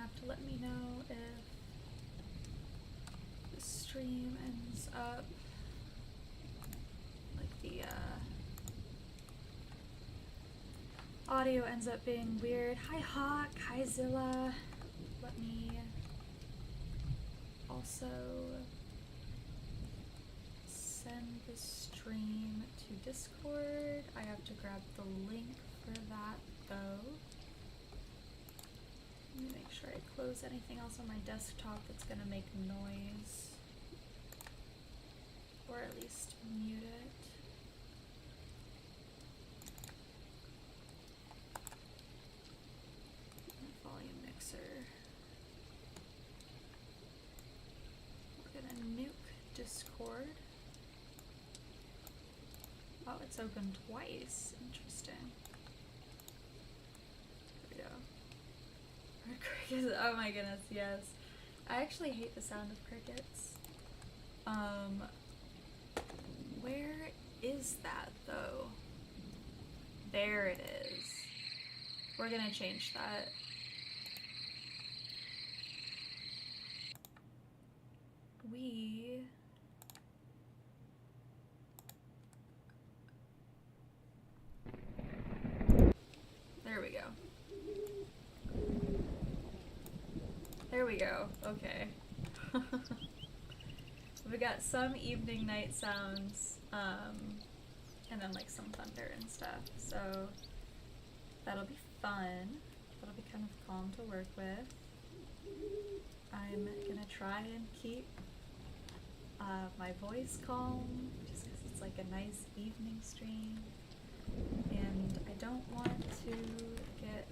have to let me know if the stream ends up, like the audio ends up being weird. Hi Hawk, hi Zilla. Let me also send the stream to Discord. I have to grab the link for that though. Let me make sure I close anything else on my desktop that's gonna make noise. Or at least mute it. Volume mixer. We're gonna nuke Discord. Oh, it's open twice. Interesting. Here we go. Crickets. Oh my goodness, yes. I actually hate the sound of crickets. Where is that though? There it is. We're gonna change that. There we go. There we go. Okay. We got some evening night sounds, and then like some thunder and stuff. So that'll be fun. That'll be kind of calm to work with. I'm gonna try and keep my voice calm, just because it's like a nice evening stream, and I don't want to get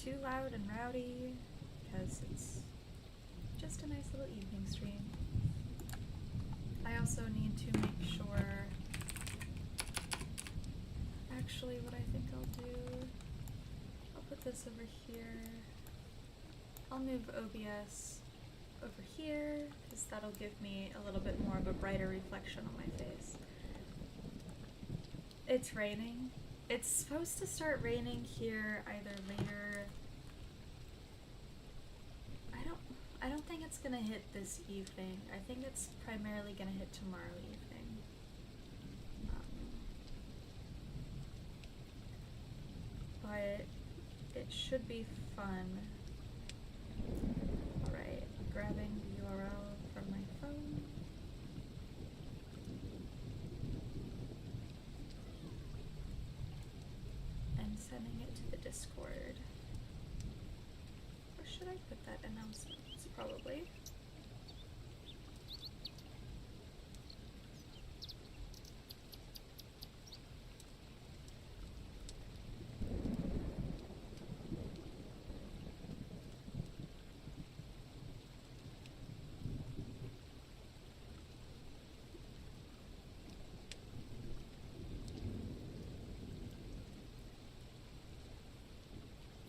too loud and rowdy because it's just a nice little evening stream. I also need to make sure, actually what I think I'll do, I'll put this over here. I'll move OBS over here because that'll give me a little bit more of a brighter reflection on my face. It's raining. It's supposed to start raining here either later. I don't think it's gonna hit this evening. I think it's primarily gonna hit tomorrow evening. But it should be fun. Alright, grabbing the URL from my phone. And sending it to the Discord. Where should I put that announcement? Probably.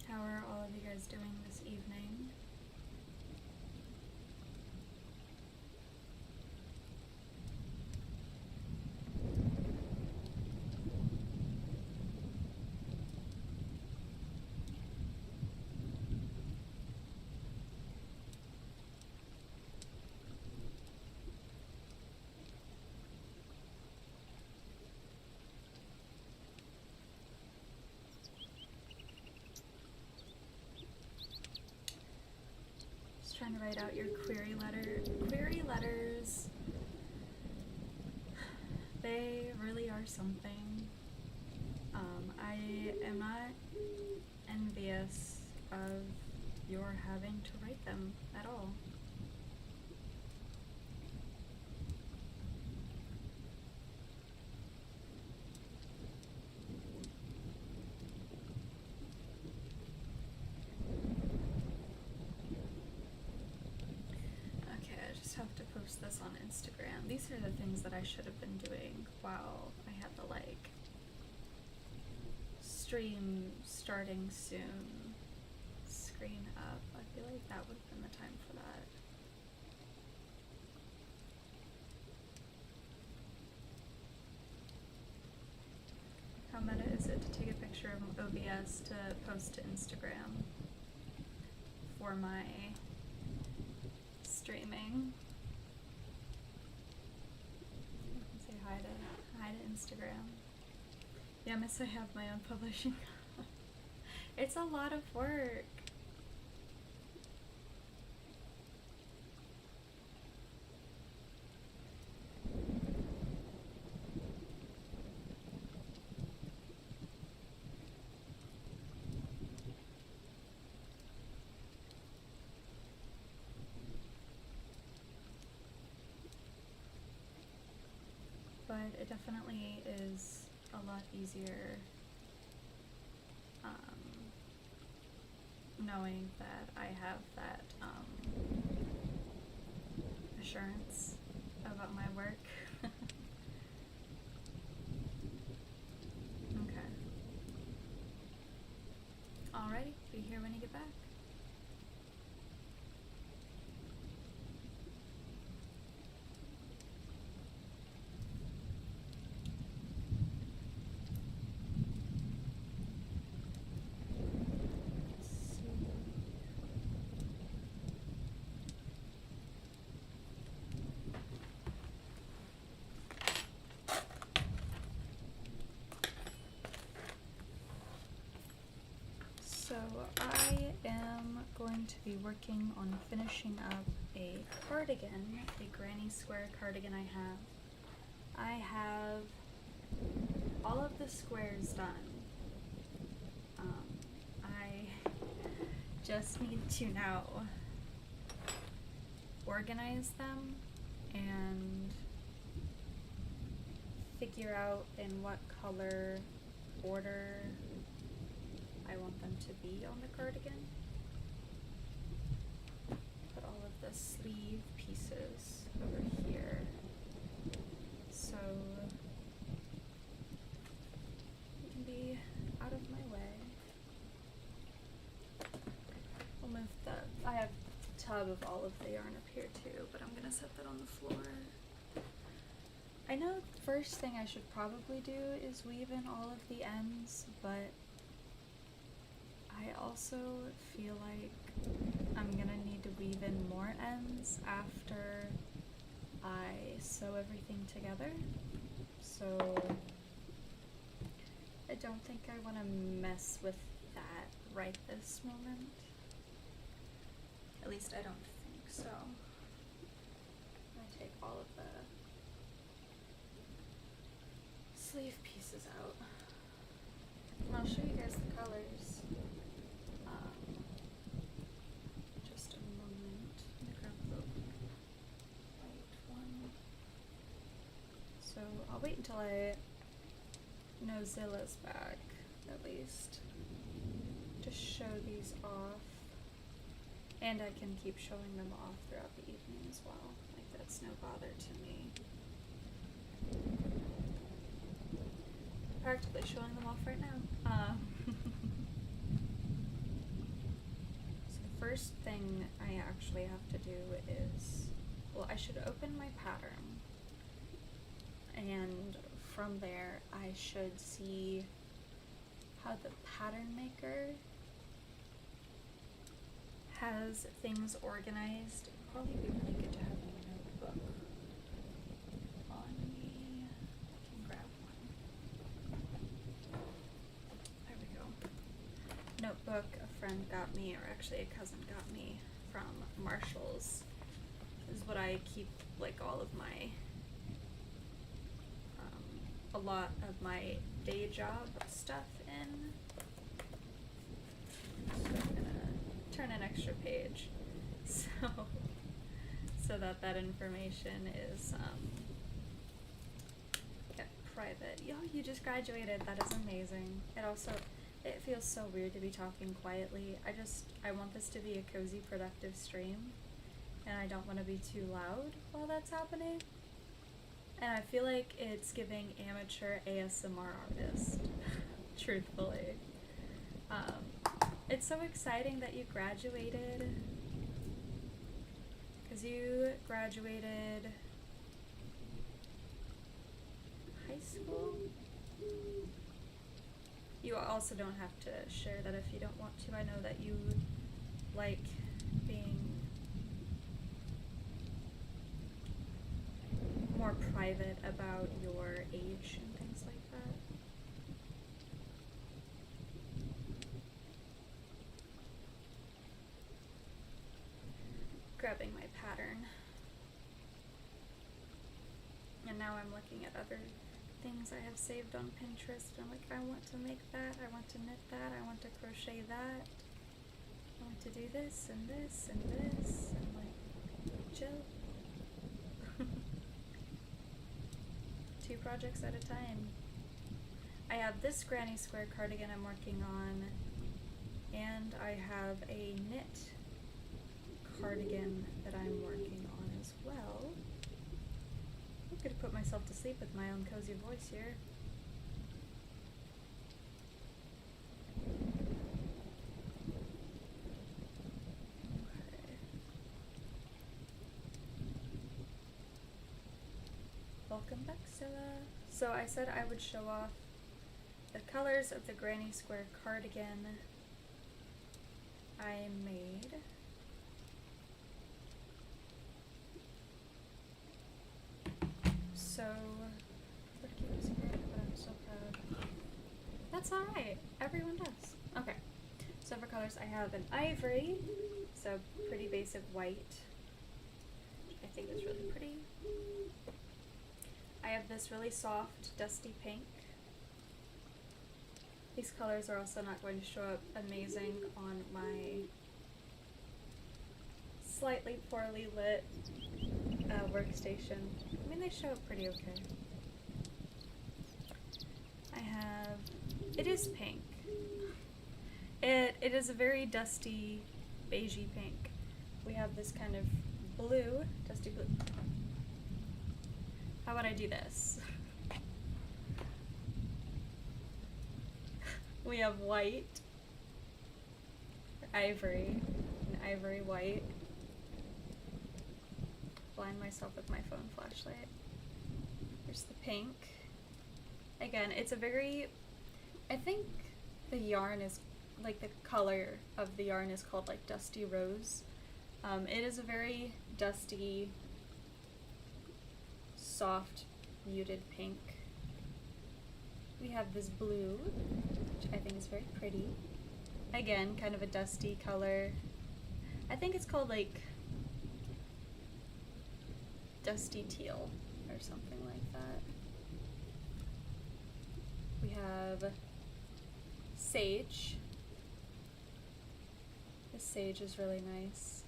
How are all of you guys doing this evening? Trying to write out your query letter. Query letters, they really are something. I am not envious of your having to write them at all. Have to post this on Instagram. These are the things that I should have been doing while I had the like stream starting soon screen up. I feel like that would have been the time for that. How meta is it to take a picture of OBS to post to Instagram? for my streaming. Say hi to Instagram. Yeah, miss I have my own publishing. It's a lot of work. But it definitely is a lot easier knowing that I have that assurance about my work. Okay. Alrighty, be here when you get back. So I am going to be working on finishing up a cardigan, a granny square cardigan I have all of the squares done. I just need to now organize them and figure out in what color order I want them to be on the cardigan. Put all of the sleeve pieces over here so you can be out of my way. I'll move I have a tub of all of the yarn up here too, but I'm gonna set that on the floor. I know the first thing I should probably do is weave in all of the ends, but I also feel like I'm gonna need to weave in more ends after I sew everything together. So I don't think I want to mess with that right this moment. At least I don't think so. I'm gonna take all of the sleeve pieces out. And I'll show you guys the colors. Just a moment. I'm gonna grab the white one. So I'll wait until I know Zilla's back, at least, to show these off. And I can keep showing them off throughout the evening as well. Like, that's no bother to me. Practically showing them off right now. So the first thing I actually have to do is, well, I should open my pattern, and from there I should see how the pattern maker has things organized. It'd probably be really good to have a notebook on me. I can grab one. There we go. Notebook a friend got me, or actually a cousin got me from Marshall's. This is what I keep like all of my, a lot of my day job stuff in. So I'm gonna turn an extra page so that information is kept private. Yo, you just graduated. That is amazing. It feels so weird to be talking quietly. I want this to be a cozy, productive stream, and I don't want to be too loud while that's happening. And I feel like it's giving amateur ASMR artist, truthfully. It's so exciting that you graduated, because you graduated high school? You also don't have to share that if you don't want to. I know that you like private about your age and things like that. Grabbing my pattern. And now I'm looking at other things I have saved on Pinterest. I'm like, I want to make that, I want to knit that, I want to crochet that, I want to do this and this and this, and like, chill. 2 projects at a time. I have this granny square cardigan I'm working on, and I have a knit cardigan that I'm working on as well. I'm gonna put myself to sleep with my own cozy voice here. Okay. Welcome back, Scylla. So I said I would show off the colors of the granny square cardigan I made. So, what keeps here, but I'm so proud. That's alright, everyone does. Okay, so for colors I have an ivory, so pretty basic white, which I think is really pretty. I have this really soft, dusty pink. These colors are also not going to show up amazing on my slightly poorly lit workstation. I mean, they show up pretty okay. I have, it is pink. It is a very dusty, beigey pink. We have this kind of blue, dusty blue. How would I do this? We have white, ivory, and ivory white. Blind myself with my phone flashlight. Here's the pink. Again, it's a very, I think the yarn is, like the color of the yarn is called like Dusty Rose. It is a very dusty, soft, muted pink. We have this blue, which I think is very pretty. Again, kind of a dusty color. I think it's called like dusty teal or something like that. We have sage. This sage is really nice.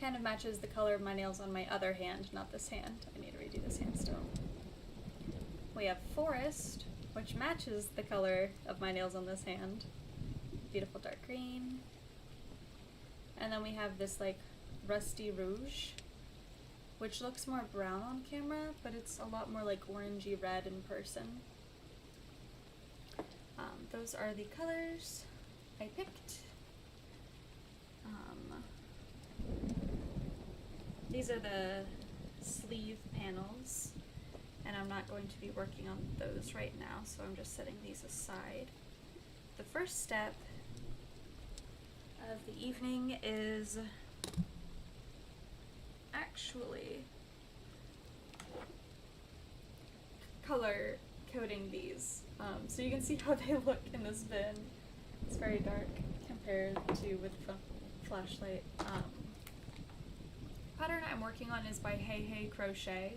Kind of matches the color of my nails on my other hand, not this hand. I need to redo this hand still. We have forest, which matches the color of my nails on this hand. Beautiful dark green. And then we have this like rusty rouge, which looks more brown on camera, but it's a lot more like orangey red in person. Those are the colors I picked. These are the sleeve panels, and I'm not going to be working on those right now, so I'm just setting these aside. The first step of the evening is actually color coding these. So you can see how they look in this bin. It's very dark compared to with the flashlight. Pattern I'm working on is by Hey Hey Crochet,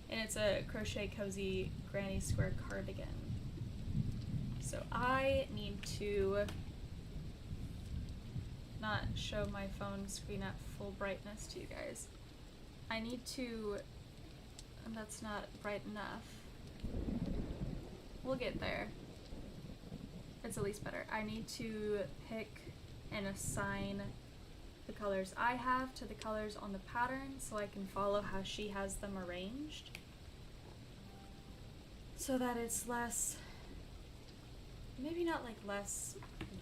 and it's a crochet cozy granny square cardigan. So I need to not show my phone screen at full brightness to you guys. I need to, and that's not bright enough. We'll get there. It's at least better. I need to pick and assign the colors I have to the colors on the pattern so I can follow how she has them arranged, so that it's less, maybe not like less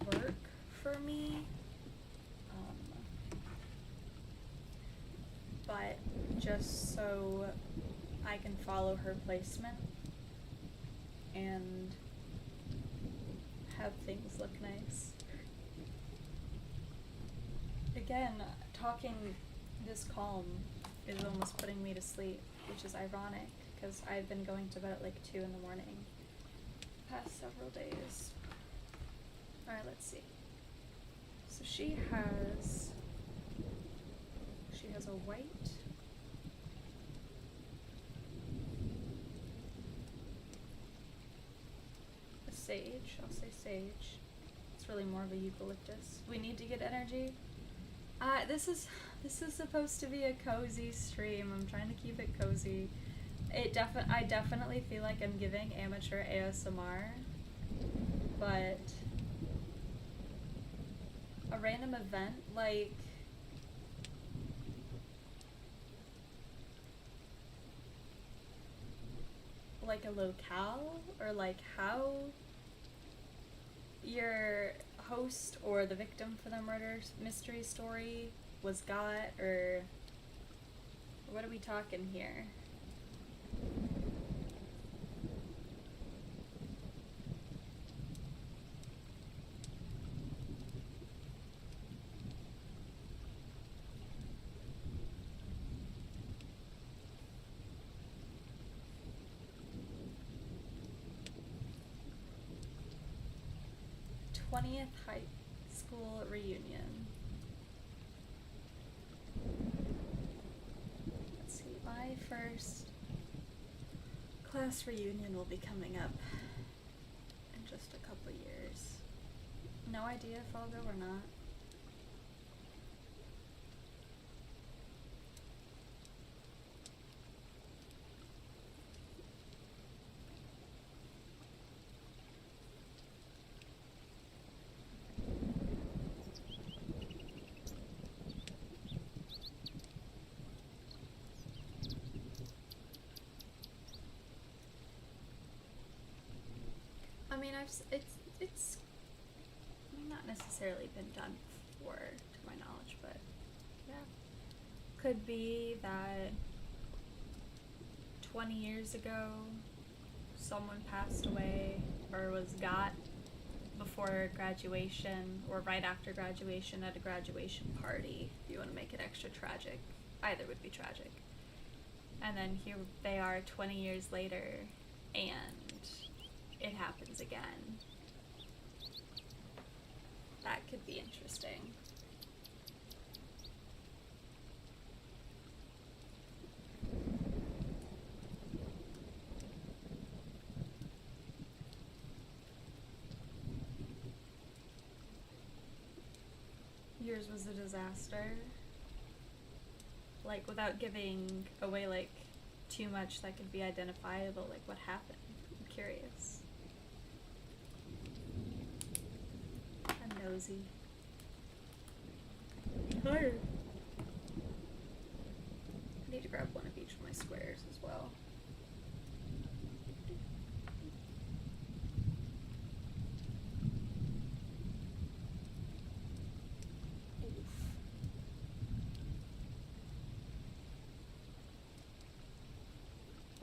work for me, but just so I can follow her placement and have things look nice. Again, talking this calm is almost putting me to sleep, which is ironic because I've been going to bed at like 2 in the morning the past several days. Alright, let's see. So she has a white, a sage, I'll say sage. It's really more of a eucalyptus. We need to get energy. This is supposed to be a cozy stream. I'm trying to keep it cozy. I definitely feel like I'm giving amateur ASMR, but a random event like a locale, or like how your host or the victim for the murder mystery story was got, or what are we talking here? High school reunion. Let's see, my first class reunion will be coming up in just a couple years. No idea if I'll go or not. I mean, it's not necessarily been done before, to my knowledge, but yeah. Could be that 20 years ago someone passed away or was got before graduation or right after graduation at a graduation party, if you want to make it extra tragic. Either would be tragic. And then here they are 20 years later, and it happens again. That could be interesting. Yours was a disaster. Like, without giving away, like, too much that could be identifiable, like, what happened? I'm curious. I'm nosy. Tired. I need to grab one of each of my squares as well.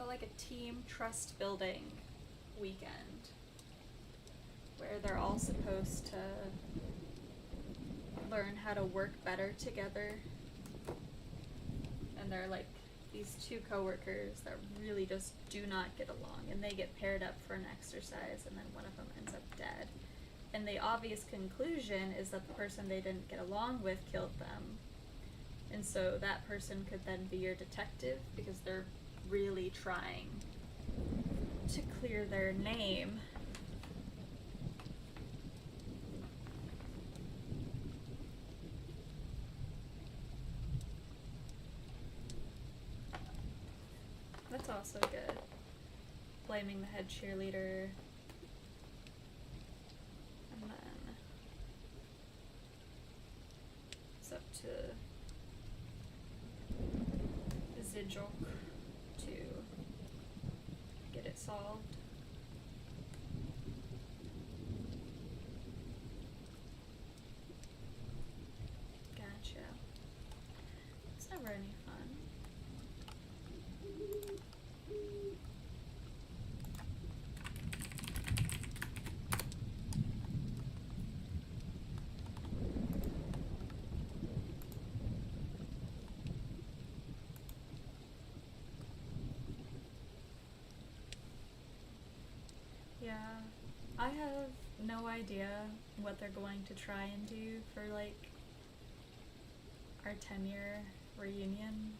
Like a team trust building weekend where they're all supposed to learn how to work better together, and they're like these two coworkers that really just do not get along, and they get paired up for an exercise, and then one of them ends up dead, and the obvious conclusion is that the person they didn't get along with killed them, and so that person could then be your detective because they're really trying to clear their name. That's also good. Blaming the head cheerleader. And then it's up to Zijok to get it solved. Gotcha. It's never any fun. Yeah, I have no idea what they're going to try and do for like our 10-year reunion.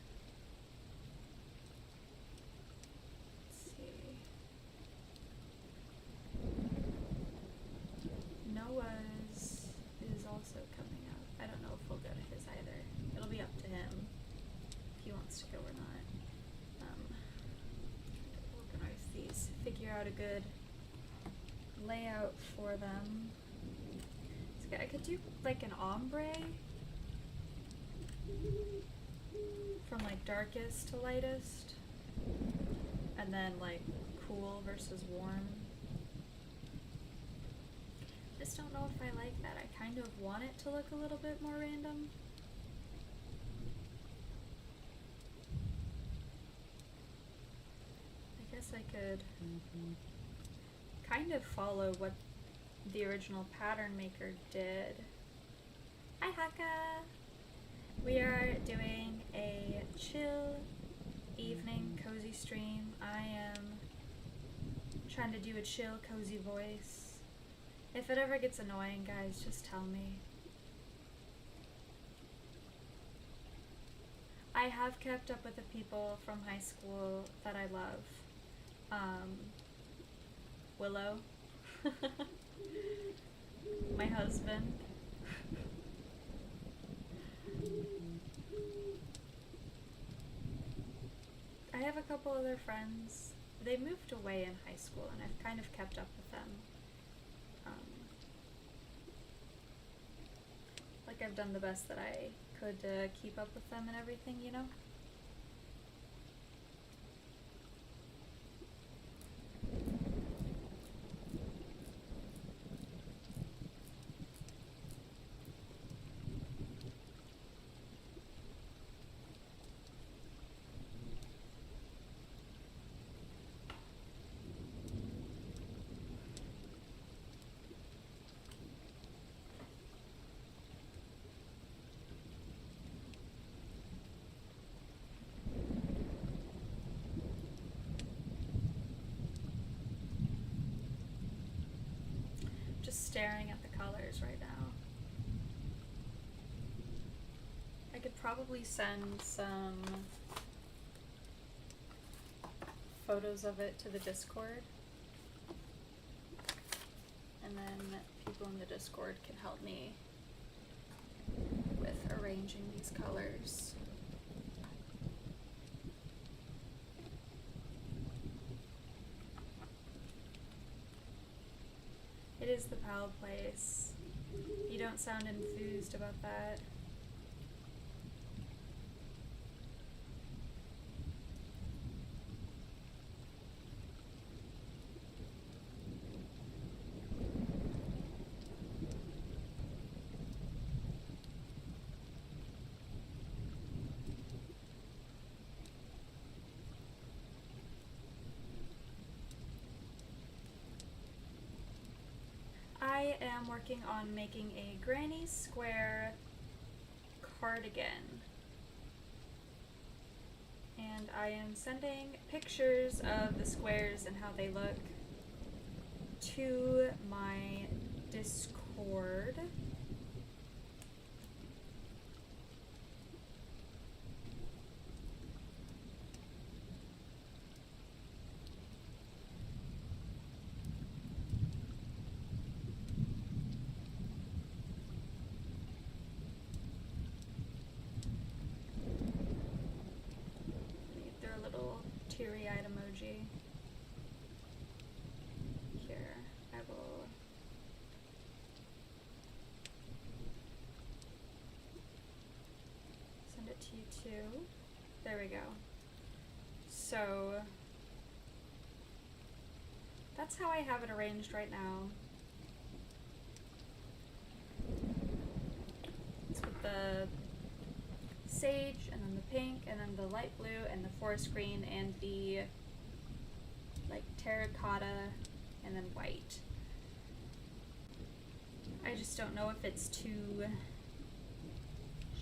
Let's see. Noah's is also coming up. I don't know if we'll go to his either. It'll be up to him if he wants to go or not. Organize these, figure out a good layout for them. So I could do like an ombre from like darkest to lightest, and then like cool versus warm. Just don't know if I like that. I kind of want it to look a little bit more random. I guess I could kind of follow what the original pattern maker did. Hi Haka! We are doing a chill evening cozy stream. I am trying to do a chill cozy voice. If it ever gets annoying, guys, just tell me. I have kept up with the people from high school that I love. Willow, my husband, I have a couple other friends. They moved away in high school and I've kind of kept up with them. Like I've done the best that I could to keep up with them and everything, you know? Just staring at the colors right now. I could probably send some photos of it to the Discord, and then people in the Discord can help me with arranging these colors. It is the pal place. You don't sound enthused about that. I am working on making a granny square cardigan, and I am sending pictures of the squares and how they look to my Discord. Teary-eyed emoji. Here, I will send it to you too. There we go. So that's how I have it arranged right now. It's with the sage, and then the pink, and then the light blue, and the forest green, and the like terracotta, and then white. I just don't know if it's too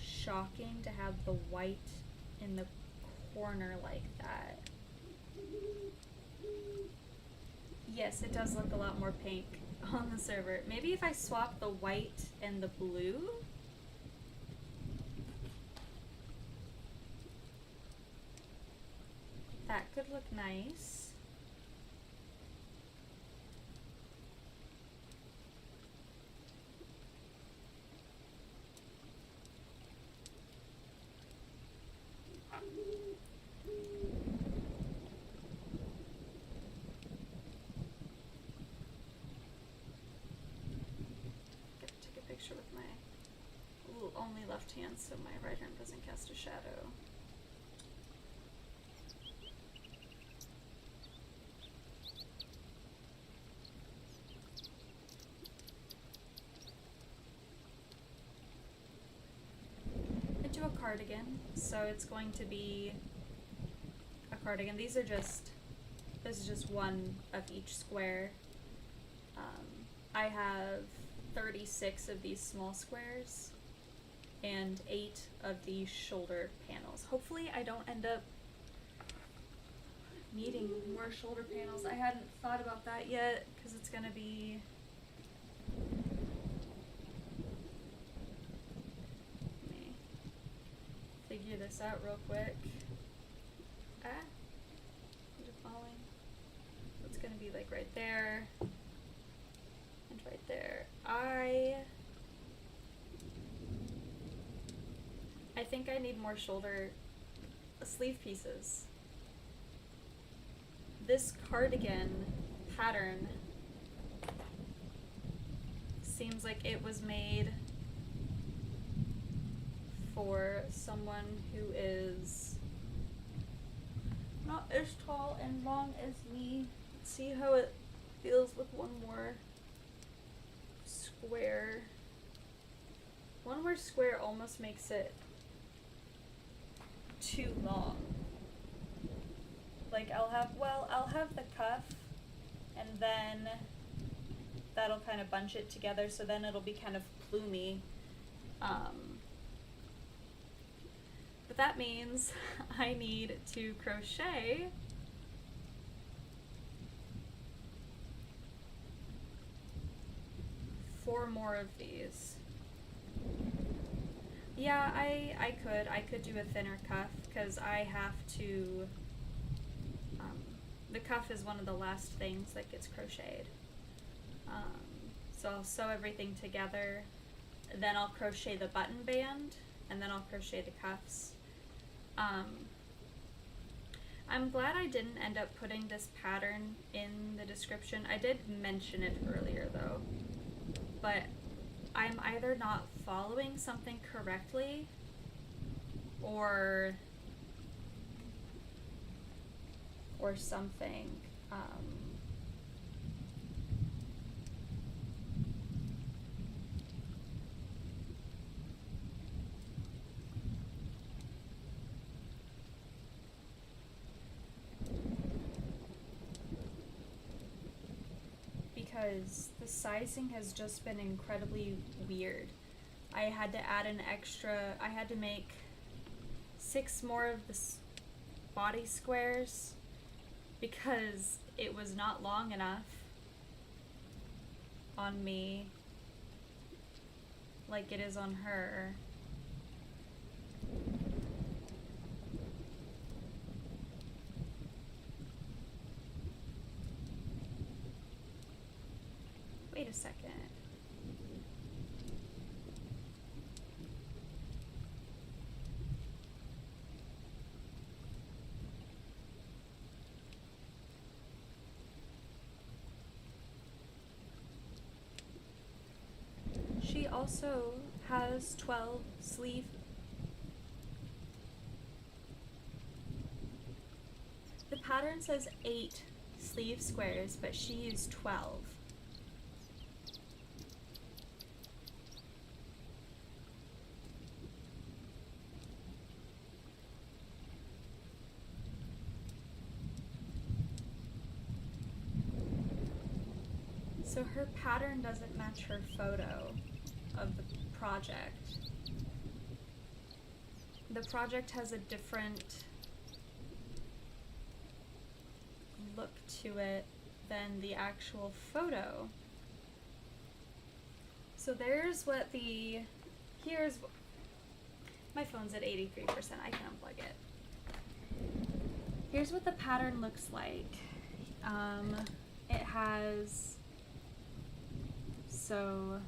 shocking to have the white in the corner like that. Yes, it does look a lot more pink on the server. Maybe if I swap the white and the blue? That could look nice. Take a picture with my only left hand so my right hand doesn't cast a shadow. Into a cardigan, so it's going to be a cardigan. This is just one of each square. I have 36 of these small squares and 8 of these shoulder panels. Hopefully I don't end up needing more shoulder panels. I hadn't thought about that yet because it's gonna be let me figure this out real quick. Is it falling? It's gonna be like right there and right there. I think I need more shoulder sleeve pieces. This cardigan pattern seems like it was made for someone who is not as tall and long as me. Let's see how it feels with one more square. One more square almost makes it too long. Like I'll have the cuff and then that'll kind of bunch it together, so then it'll be kind of plumey. But that means I need to crochet 4 more of these. Yeah, I could do a thinner cuff because I have to, the cuff is one of the last things that gets crocheted. So I'll sew everything together, then I'll crochet the button band, and then I'll crochet the cuffs. I'm glad I didn't end up putting this pattern in the description. I did mention it earlier though, but I'm either not following something correctly or something. Because the sizing has just been incredibly weird. I had to add an extra, I had to make 6 more of the body squares because it was not long enough on me like it is on her. Wait a second. She also has 12 sleeve. The pattern says 8 sleeve squares, but she used 12. So her pattern doesn't match her photo of the project. The project has a different look to it than the actual photo. So there's what here's, my phone's at 83%, I can unplug it. Here's what the pattern looks like. It has, so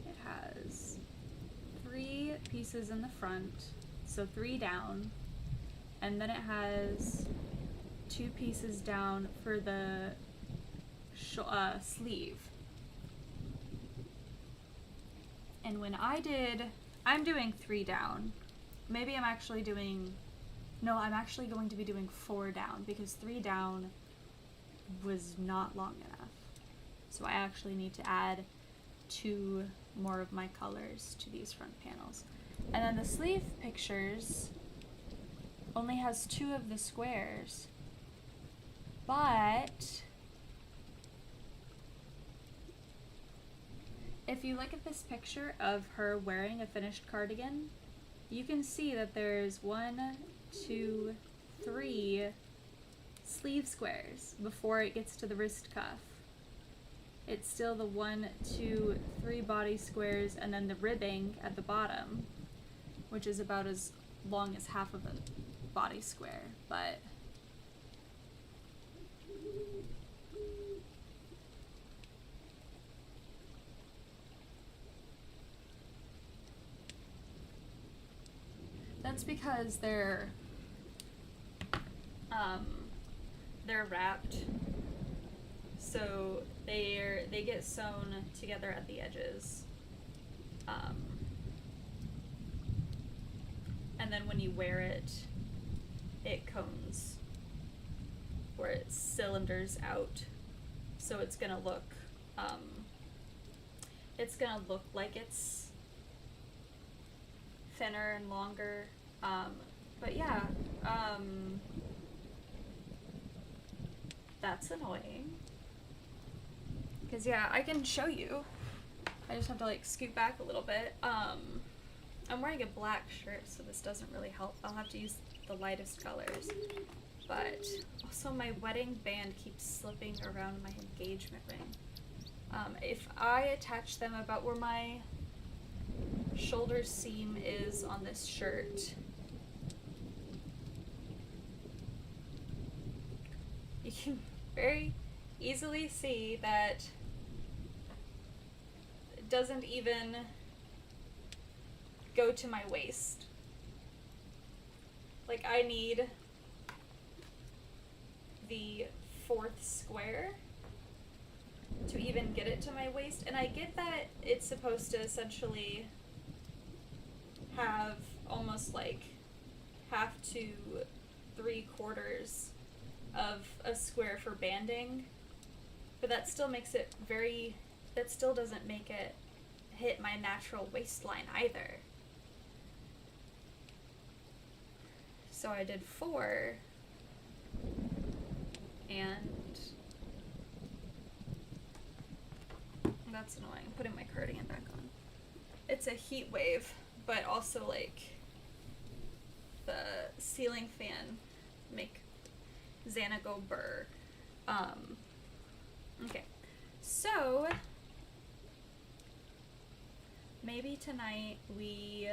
it has 3 pieces in the front, so 3 down, and then it has 2 pieces down for the sleeve. And when I'm doing 3 down. Maybe I'm actually doing, no, I'm actually going to be doing 4 down because 3 down was not long enough. So I actually need to add 2 more of my colors to these front panels. And then the sleeve pictures only has 2 of the squares, but if you look at this picture of her wearing a finished cardigan, you can see that there's 1, 2, 3 sleeve squares before it gets to the wrist cuff. It's still the 1, 2, 3 body squares and then the ribbing at the bottom, which is about as long as half of a body square, but that's because they're wrapped, so they get sewn together at the edges, and then when you wear it, it cones, or it cylinders out, so it's gonna look like it's thinner and longer, but yeah, that's annoying, because yeah, I can show you, I just have to like scoot back a little bit. I'm wearing a black shirt, so this doesn't really help. I'll have to use the lightest colors, but also my wedding band keeps slipping around my engagement ring. If I attach them about where my shoulder seam is on this shirt, you can very easily see that it doesn't even go to my waist. Like, I need the 4th square to even get it to my waist, and I get that it's supposed to essentially have almost like 1/2 to 3/4 of a square for banding, but that still makes it that still doesn't make it hit my natural waistline either. So I did 4, and that's annoying, putting my cardigan back on. It's a heat wave, but also like the ceiling fan make Xana go burr. Okay, so maybe tonight we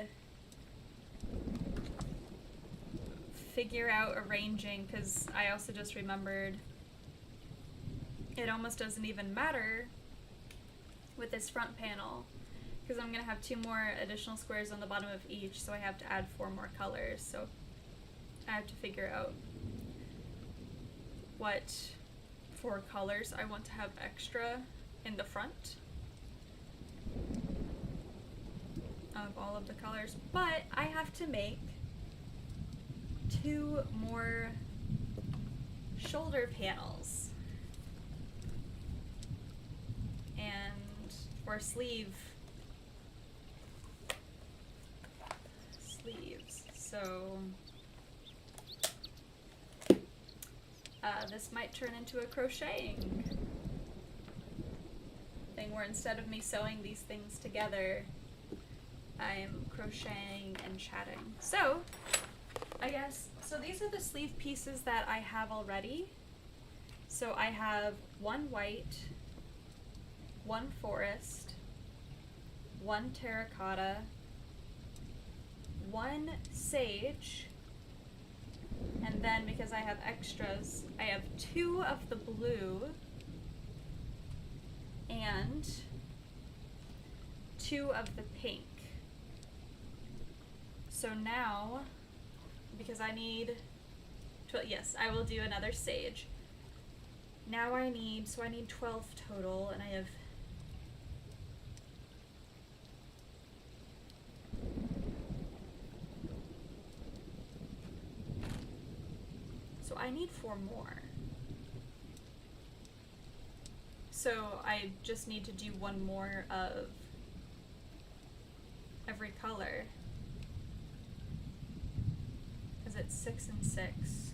figure out arranging, because I also just remembered it almost doesn't even matter with this front panel, because I'm going to have 2 more additional squares on the bottom of each, so I have to add 4 more colors, so I have to figure out what 4 colors I want to have extra in the front of all of the colors, but I have to make 2 more shoulder panels or sleeves, so this might turn into a crocheting thing where where instead of me sewing these things together, I'm crocheting and chatting. So, I guess, so these are the sleeve pieces that I have already. So I have one white, one forest, one terracotta, one sage, and then because I have extras, I have 2 of the blue and 2 of the pink. So now, because I need, yes, I will do another sage. Now I need 12 total, and I have I need 4 more. So I just need to do 1 more of every color. Because it's 6 and 6.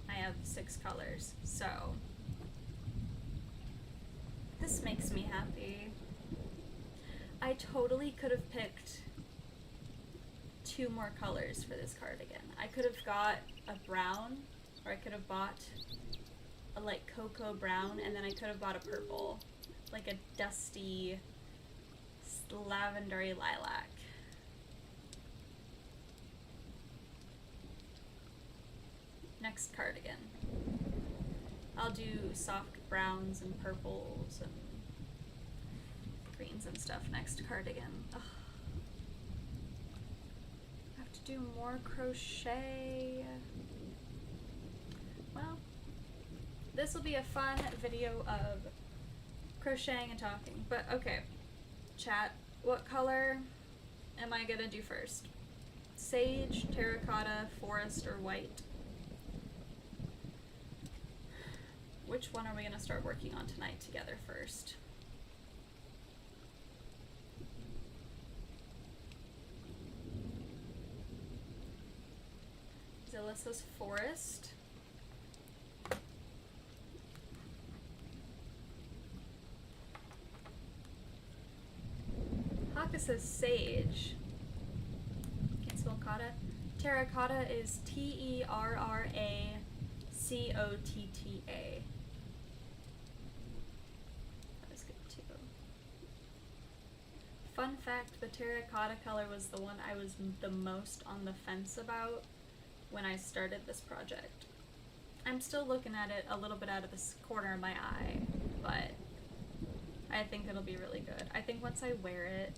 I have 6 colors, so this makes me happy. I totally could have picked 2 more colors for this cardigan. I could have got a brown, or I could have bought a like cocoa brown, and then I could have bought a purple, like a dusty lavendery lilac. Next cardigan. I'll do soft browns and purples and greens and stuff next cardigan. Ugh. Do more crochet. Well, this will be a fun video of crocheting and talking, but okay, chat, what color am I gonna do first? Sage, terracotta, forest, or white? Which one are we gonna start working on tonight together first? Alyssa's forest. Haka says sage. Can't spell cotta. Terracotta is T-E-R-R-A-C-O-T-T-A. That was good too. Fun fact, the terracotta color was the one I was the most on the fence about when I started this project. I'm still looking at it a little bit out of this corner of my eye, but I think it'll be really good. I think once I wear it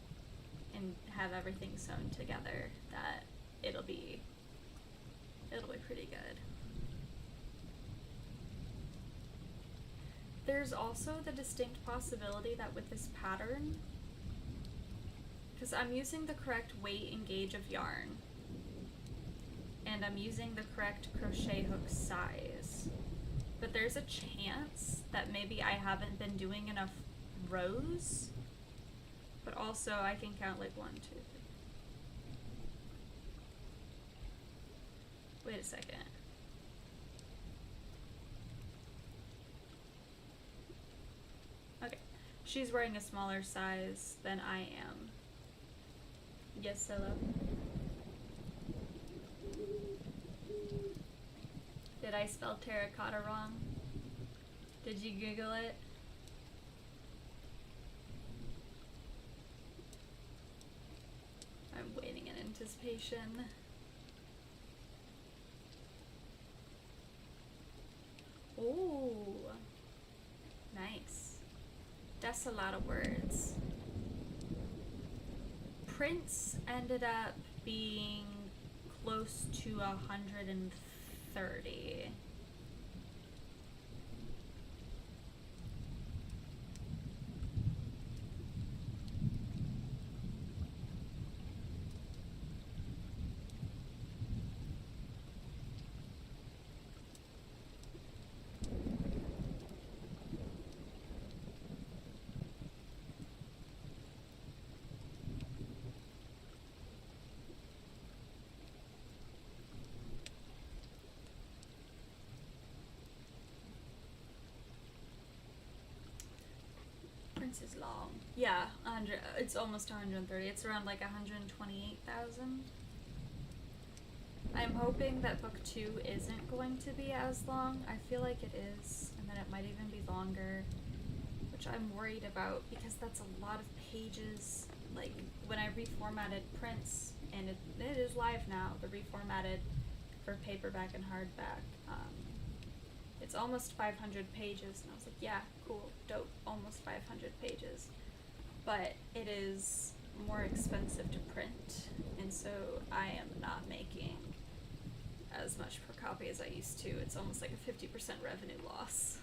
and have everything sewn together, that it'll be pretty good. There's also the distinct possibility that with this pattern, because I'm using the correct weight and gauge of yarn, and I'm using the correct crochet hook size, but there's a chance that maybe I haven't been doing enough rows, but also I can count like 1, 2, 3. Wait a second. Okay, she's wearing a smaller size than I am. Yes, hello. Did I spell terracotta wrong? Did you Google it? I'm waiting in anticipation. Ooh, nice. That's a lot of words. Prince ended up being close to 130. Prince is long. Yeah, 100. It's almost 130. It's around like 128,000. I'm hoping that book 2 isn't going to be as long. I feel like it is, and that it might even be longer, which I'm worried about because that's a lot of pages. Like, when I reformatted Prince, and it is live now, the reformatted for paperback and hardback, it's almost 500 pages, and I was like, yeah, cool, dope, almost 500 pages. But it is more expensive to print, and so I am not making as much per copy as I used to. It's almost like a 50% revenue loss,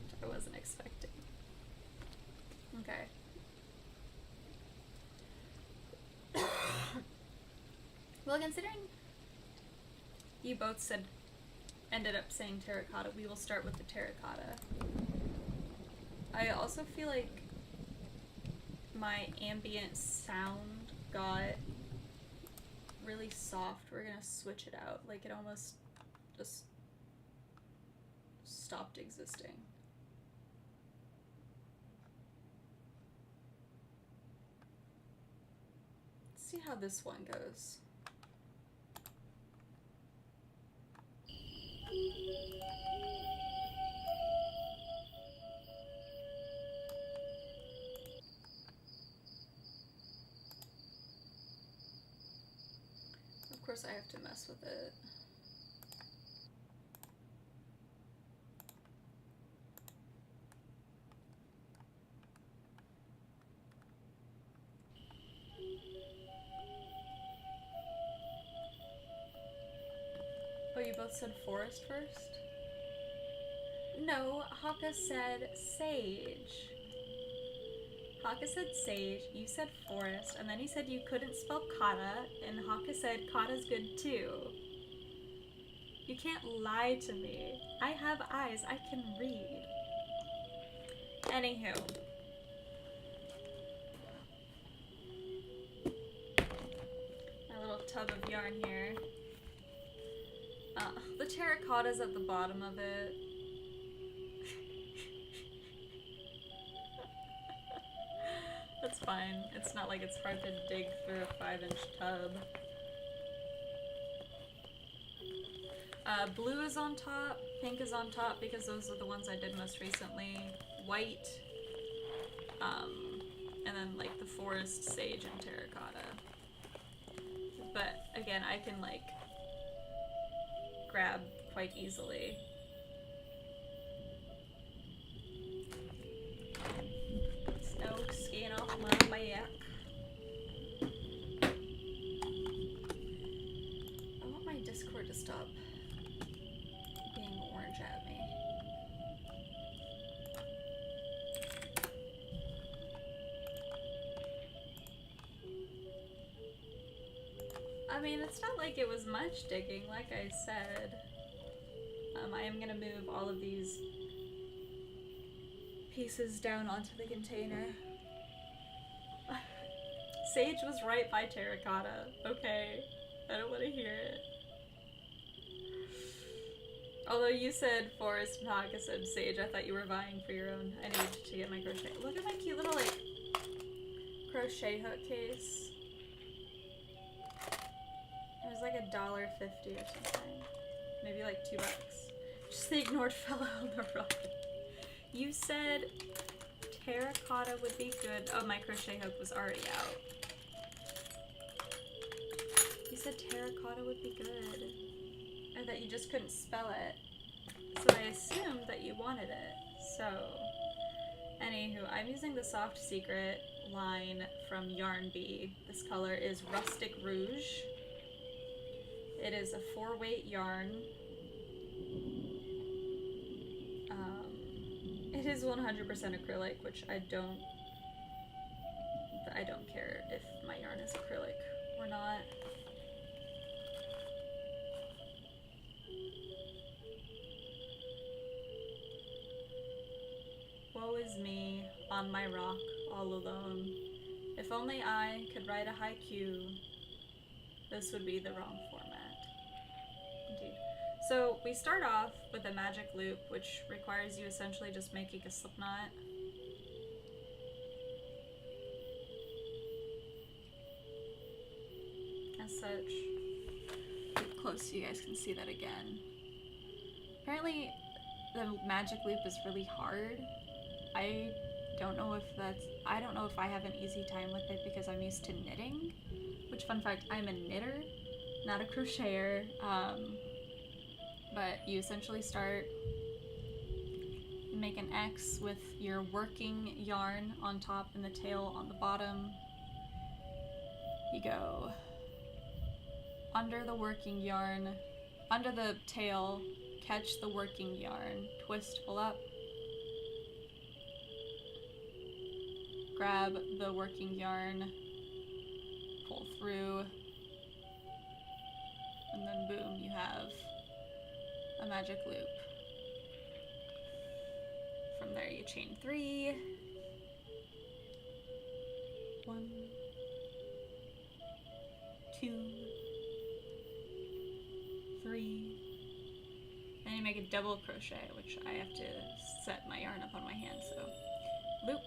which I wasn't expecting. Okay. Well, considering you both ended up saying terracotta, we will start with the terracotta. I also feel like my ambient sound got really soft. We're gonna switch it out. Like, it almost just stopped existing. Let's see how this one goes. Of course I have to mess with it. Oh, you both said forest first? No, Haka said sage. Haka said sage, you said forest, and then you said you couldn't spell kata, and Haka said kata's good too. You can't lie to me. I have eyes, I can read. Anywho. My little tub of yarn here. The terracotta's at the bottom of it. That's fine. It's not like it's hard to dig through a 5-inch tub. Blue is on top, pink is on top because those are the ones I did most recently. White, and then like the forest, sage, and terracotta. But again, I can like grab quite easily. Snow skiing off my back. I want my Discord to stop being orange at me. I mean, it's not like it was much digging, like I said. I am gonna move all of these pieces down onto the container. Sage was right by terracotta. Okay, I don't want to hear it. Although you said forest and Haka said sage, I thought you were vying for your own. I need to get my crochet. Look at my cute little like crochet hook case. It was like $1.50 or something. Maybe like $2. Just the ignored fellow on the rug. You said terracotta would be good. Oh, my crochet hook was already out. You said terracotta would be good. Or that you just couldn't spell it. So I assumed that you wanted it. So, anywho, I'm using the Soft Secret line from Yarn Bee. This color is Rustic Rouge. It is a 4-weight yarn. It is 100% acrylic, which I don't care if my yarn is acrylic or not. Woe is me, on my rock, all alone. If only I could write a haiku, this would be the wrong format. Indeed. So we start off with a magic loop, which requires you essentially just making a slip knot. As such. Get close so you guys can see that again. Apparently the magic loop is really hard. I don't know if I have an easy time with it because I'm used to knitting, which, fun fact, I'm a knitter, not a crocheter. But you essentially start, make an X with your working yarn on top and the tail on the bottom. You go under the working yarn, under the tail, catch the working yarn, twist, pull up, grab the working yarn, pull through, and then boom, you have a magic loop. From there you chain 3. 1, 2, 3. Then you make a double crochet, which I have to set my yarn up on my hand, so loop,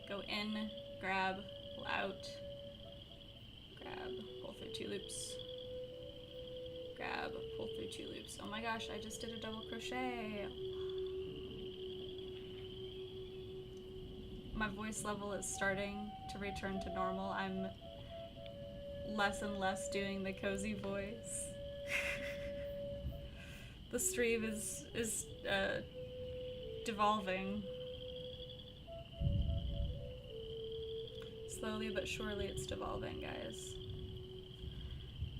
go in, grab, pull out, grab, pull through 2 loops, grab, pull through 2 loops. Oh my gosh, I just did a double crochet. My voice level is starting to return to normal. I'm less and less doing the cozy voice. The stream is devolving. Slowly but surely it's devolving, guys.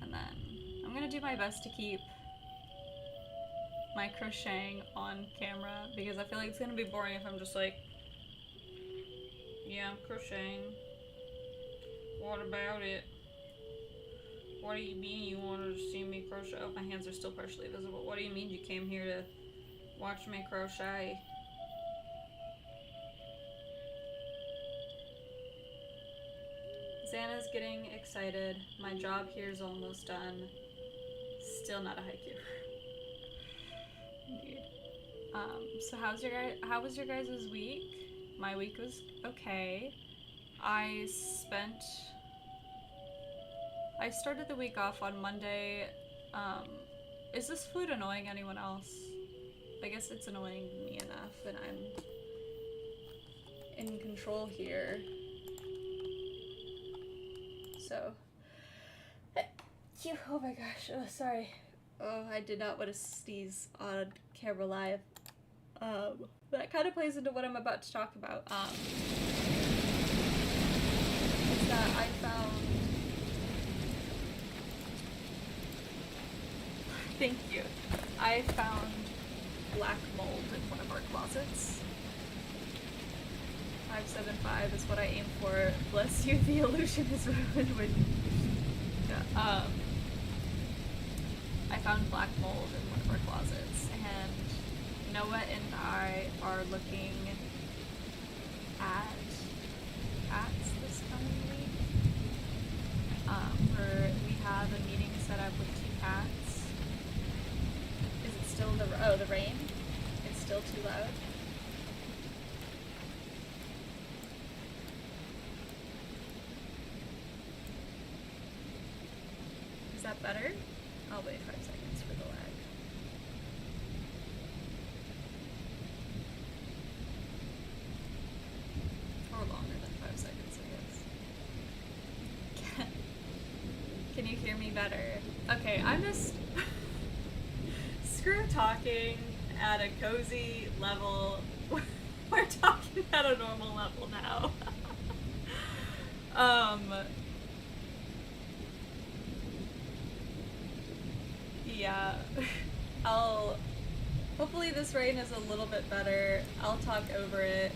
And then I'm gonna do my best to keep my crocheting on camera because I feel like it's gonna be boring if I'm just like, yeah, I'm crocheting. What about it? What do you mean you wanted to see me crochet? Oh, my hands are still partially visible. What do you mean you came here to watch me crochet? Xanna's getting excited. My job here is almost done. Still not a haiku. Indeed. So how was your guys' week? My week was okay. I started the week off on Monday. Is this food annoying anyone else? I guess it's annoying me enough, and I'm in control here. So, oh my gosh, oh sorry. Oh, I did not want to sneeze on camera live. That kind of plays into what I'm about to talk about. Is that I found... Thank you. I found black mold in one of our closets. 575 is what I aim for. Bless you, the illusion is ruined when... I found black mold in one of our closets, and Noah and I are looking at cats this coming week. Where we have a meeting set up with 2 cats. Is it still the rain? It's still too loud? Is that better? I'll wait 5 seconds for the lag. Or longer than 5 seconds, I guess. Can you hear me better? Okay, I'm just... Screw talking at a cozy level. We're talking at a normal level now. Yeah, hopefully this rain is a little bit better. I'll talk over it.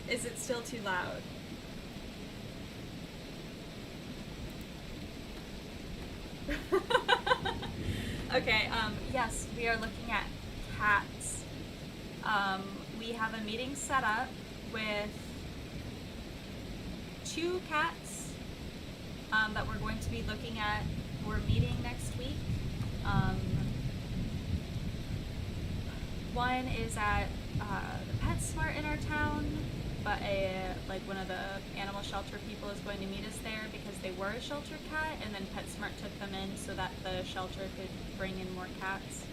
Is it still too loud? Okay, yes, we are looking at cats. We have a meeting set up with 2 cats that we're going to be looking at. We're meeting next week. One is at the PetSmart in our town, but like one of the animal shelter people is going to meet us there because they were a shelter cat, and then PetSmart took them in so that the shelter could bring in more cats.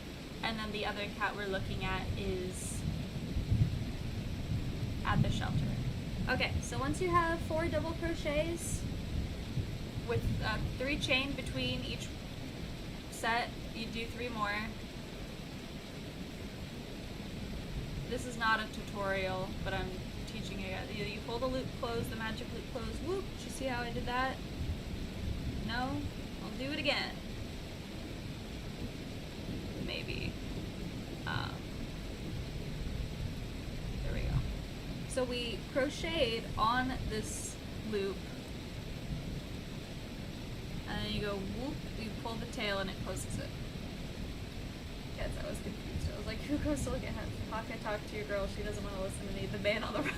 And then the other cat we're looking at is at the shelter. Okay, so once you have 4 double crochets with 3 chain between each set, you do 3 more. This is not a tutorial, but I'm teaching you guys. You pull the loop closed, the magic loop closed. Whoop! Did you see how I did that? No? I'll do it again. Maybe. There we go. So we crocheted on this loop, and then you go whoop, you pull the tail and it closes it. Yes, I was confused. I was like, who goes to look at Pocket talk to your girl? She doesn't want to listen to me. The man on the right.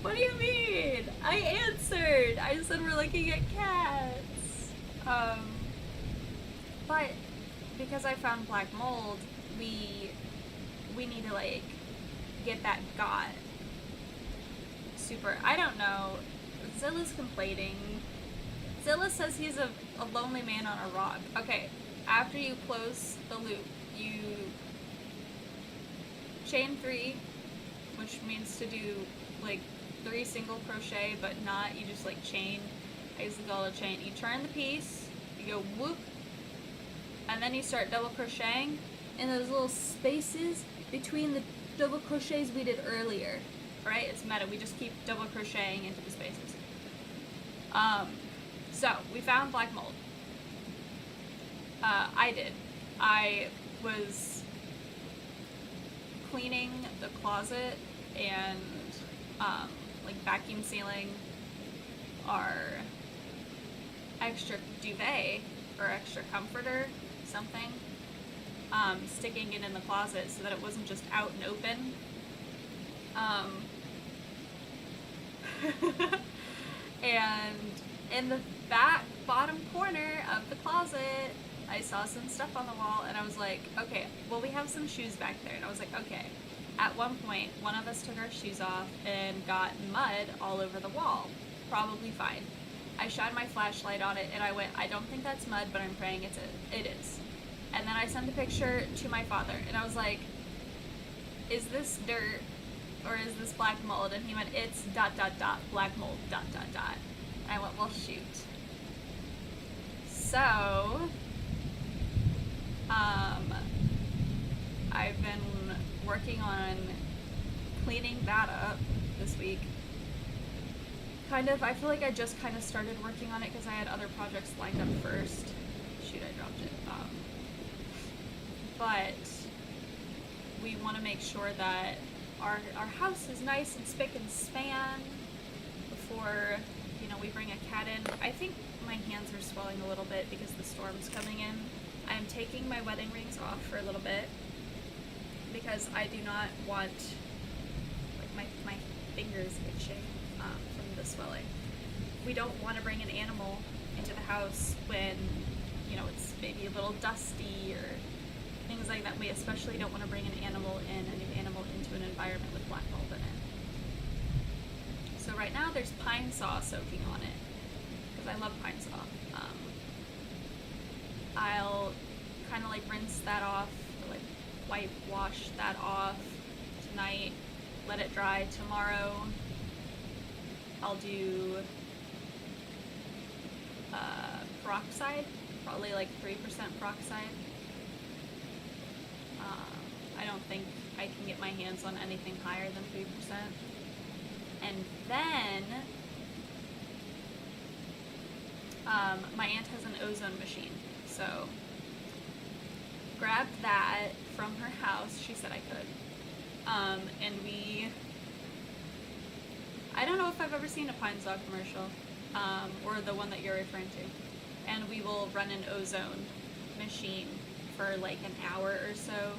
What do you mean? I answered. I said we're looking at cats. But because I found black mold, we need to like get that super. I don't know. Zilla's complaining. Zilla says he's a lonely man on a rock. Okay, after you close the loop, you chain 3, which means to do like 3 single crochet, but not, you just like chain. I usually call it a chain. You turn the piece, you go whoop, and then you start double crocheting in those little spaces between the double crochets we did earlier. Alright, it's meta. We just keep double crocheting into the spaces. So, we found black mold. I did. I was cleaning the closet and like vacuum sealing our extra duvet or extra comforter, something, sticking it in the closet so that it wasn't just out and open. And in the back bottom corner of the closet, I saw some stuff on the wall, and I was like, okay, well, we have some shoes back there. And I was like, okay. At one point, one of us took our shoes off and got mud all over the wall. Probably fine. I shined my flashlight on it, and I went, I don't think that's mud, but I'm praying it is. And then I sent a picture to my father, and I was like, is this dirt, or is this black mold? And he went, it's ... black mold ... And I went, well, shoot. So, I've been working on cleaning that up this week. I feel like I just kind of started working on it because I had other projects lined up first. Shoot, I dropped it. But we want to make sure that our house is nice and spick and span before, we bring a cat in. I think my hands are swelling a little bit because the storm's coming in. I'm taking my wedding rings off for a little bit because I do not want my fingers itching from the swelling. We don't want to bring an animal into the house when it's maybe a little dusty or things like that. We especially don't want to bring a new animal into an environment with black mold in it. So right now there's pine saw soaking on it because I love pine saw. I'll kind of rinse that off, or wipe wash that off tonight, let it dry. Tomorrow I'll do peroxide, probably 3% peroxide. I don't think I can get my hands on anything higher than 3%. And then my aunt has an ozone machine, so grabbed that from her house. She said I could. And I don't know if I've ever seen a Pine Saw commercial, or the one that you're referring to. And we will run an ozone machine for an hour or so,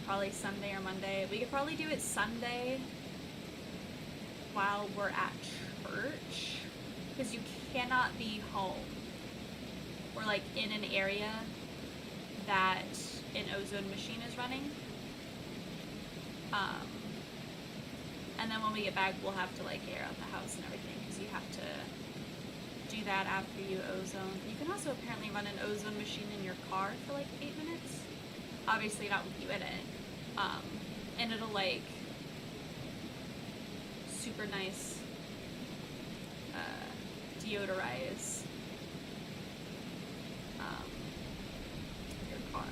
probably Sunday or Monday. We could probably do it Sunday while we're at church, because you cannot be home or in an area that an ozone machine is running. And then when we get back, we'll have to like air out the house and everything, because you have to do that after you ozone. You can also apparently run an ozone machine in your car for like 8 minutes. Obviously not with you in it. And it'll like super nice deodorize your car.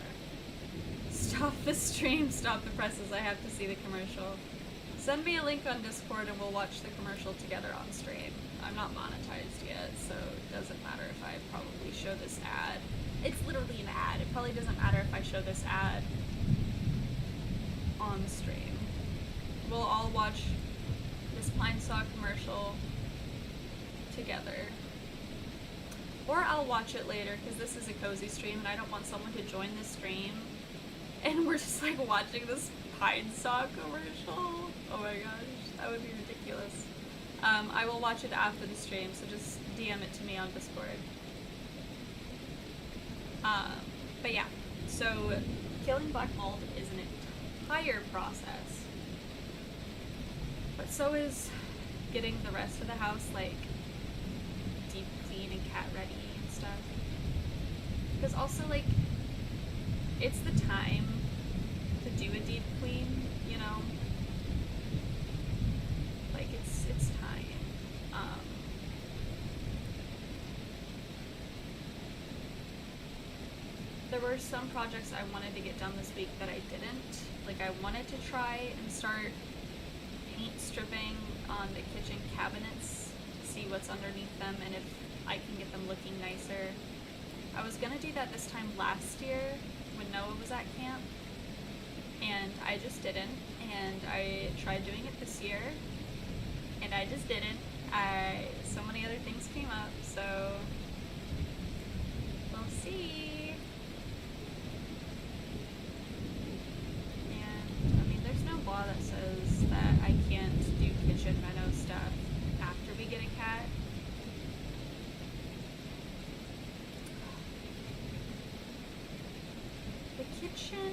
Stop the stream, stop the presses, I have to see the commercial. Send me a link on Discord and we'll watch the commercial together on stream. I'm not monetized yet, so it doesn't matter if I probably show this ad. It's literally an ad. It probably doesn't matter if I show this ad on stream. We'll all watch this Pine Saw commercial together. Or I'll watch it later, because this is a cozy stream and I don't want someone to join the stream and we're just like watching this Pine Saw commercial. Oh my gosh, that would be ridiculous. I will watch it after the stream, so just DM it to me on Discord. But yeah, so killing black mold is an entire process. But so is getting the rest of the house like deep clean and cat ready and stuff. Because also like, it's the time to do a deep clean, you know? Like it's time. There were some projects I wanted to get done this week that I didn't. Like I wanted to try and start paint stripping on the kitchen cabinets to see what's underneath them and if I can get them looking nicer. I was gonna do that this time last year when Noah was at camp, and I just didn't. And I tried doing it this year, and I just didn't. So many other things came up, so we'll see. And I mean, there's no law that says that I can't do kitchen reno stuff after we get a cat. The kitchen.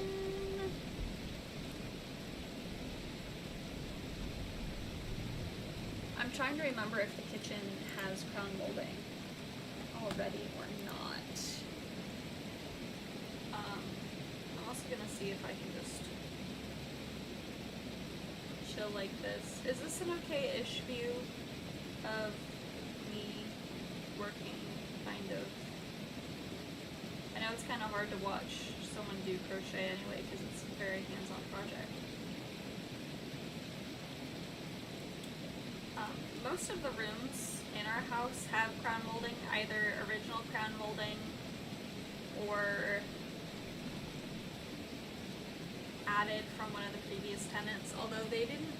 I'm trying to remember if the kitchen has crown molding already or not. I'm also gonna see if I can just chill like this. Is this an okay-ish view of me working, kind of? I know it's kind of hard to watch someone do crochet anyway, because it's a very hands-on project. Most of the rooms in our house have crown molding, either original crown molding or added from one of the previous tenants, although they didn't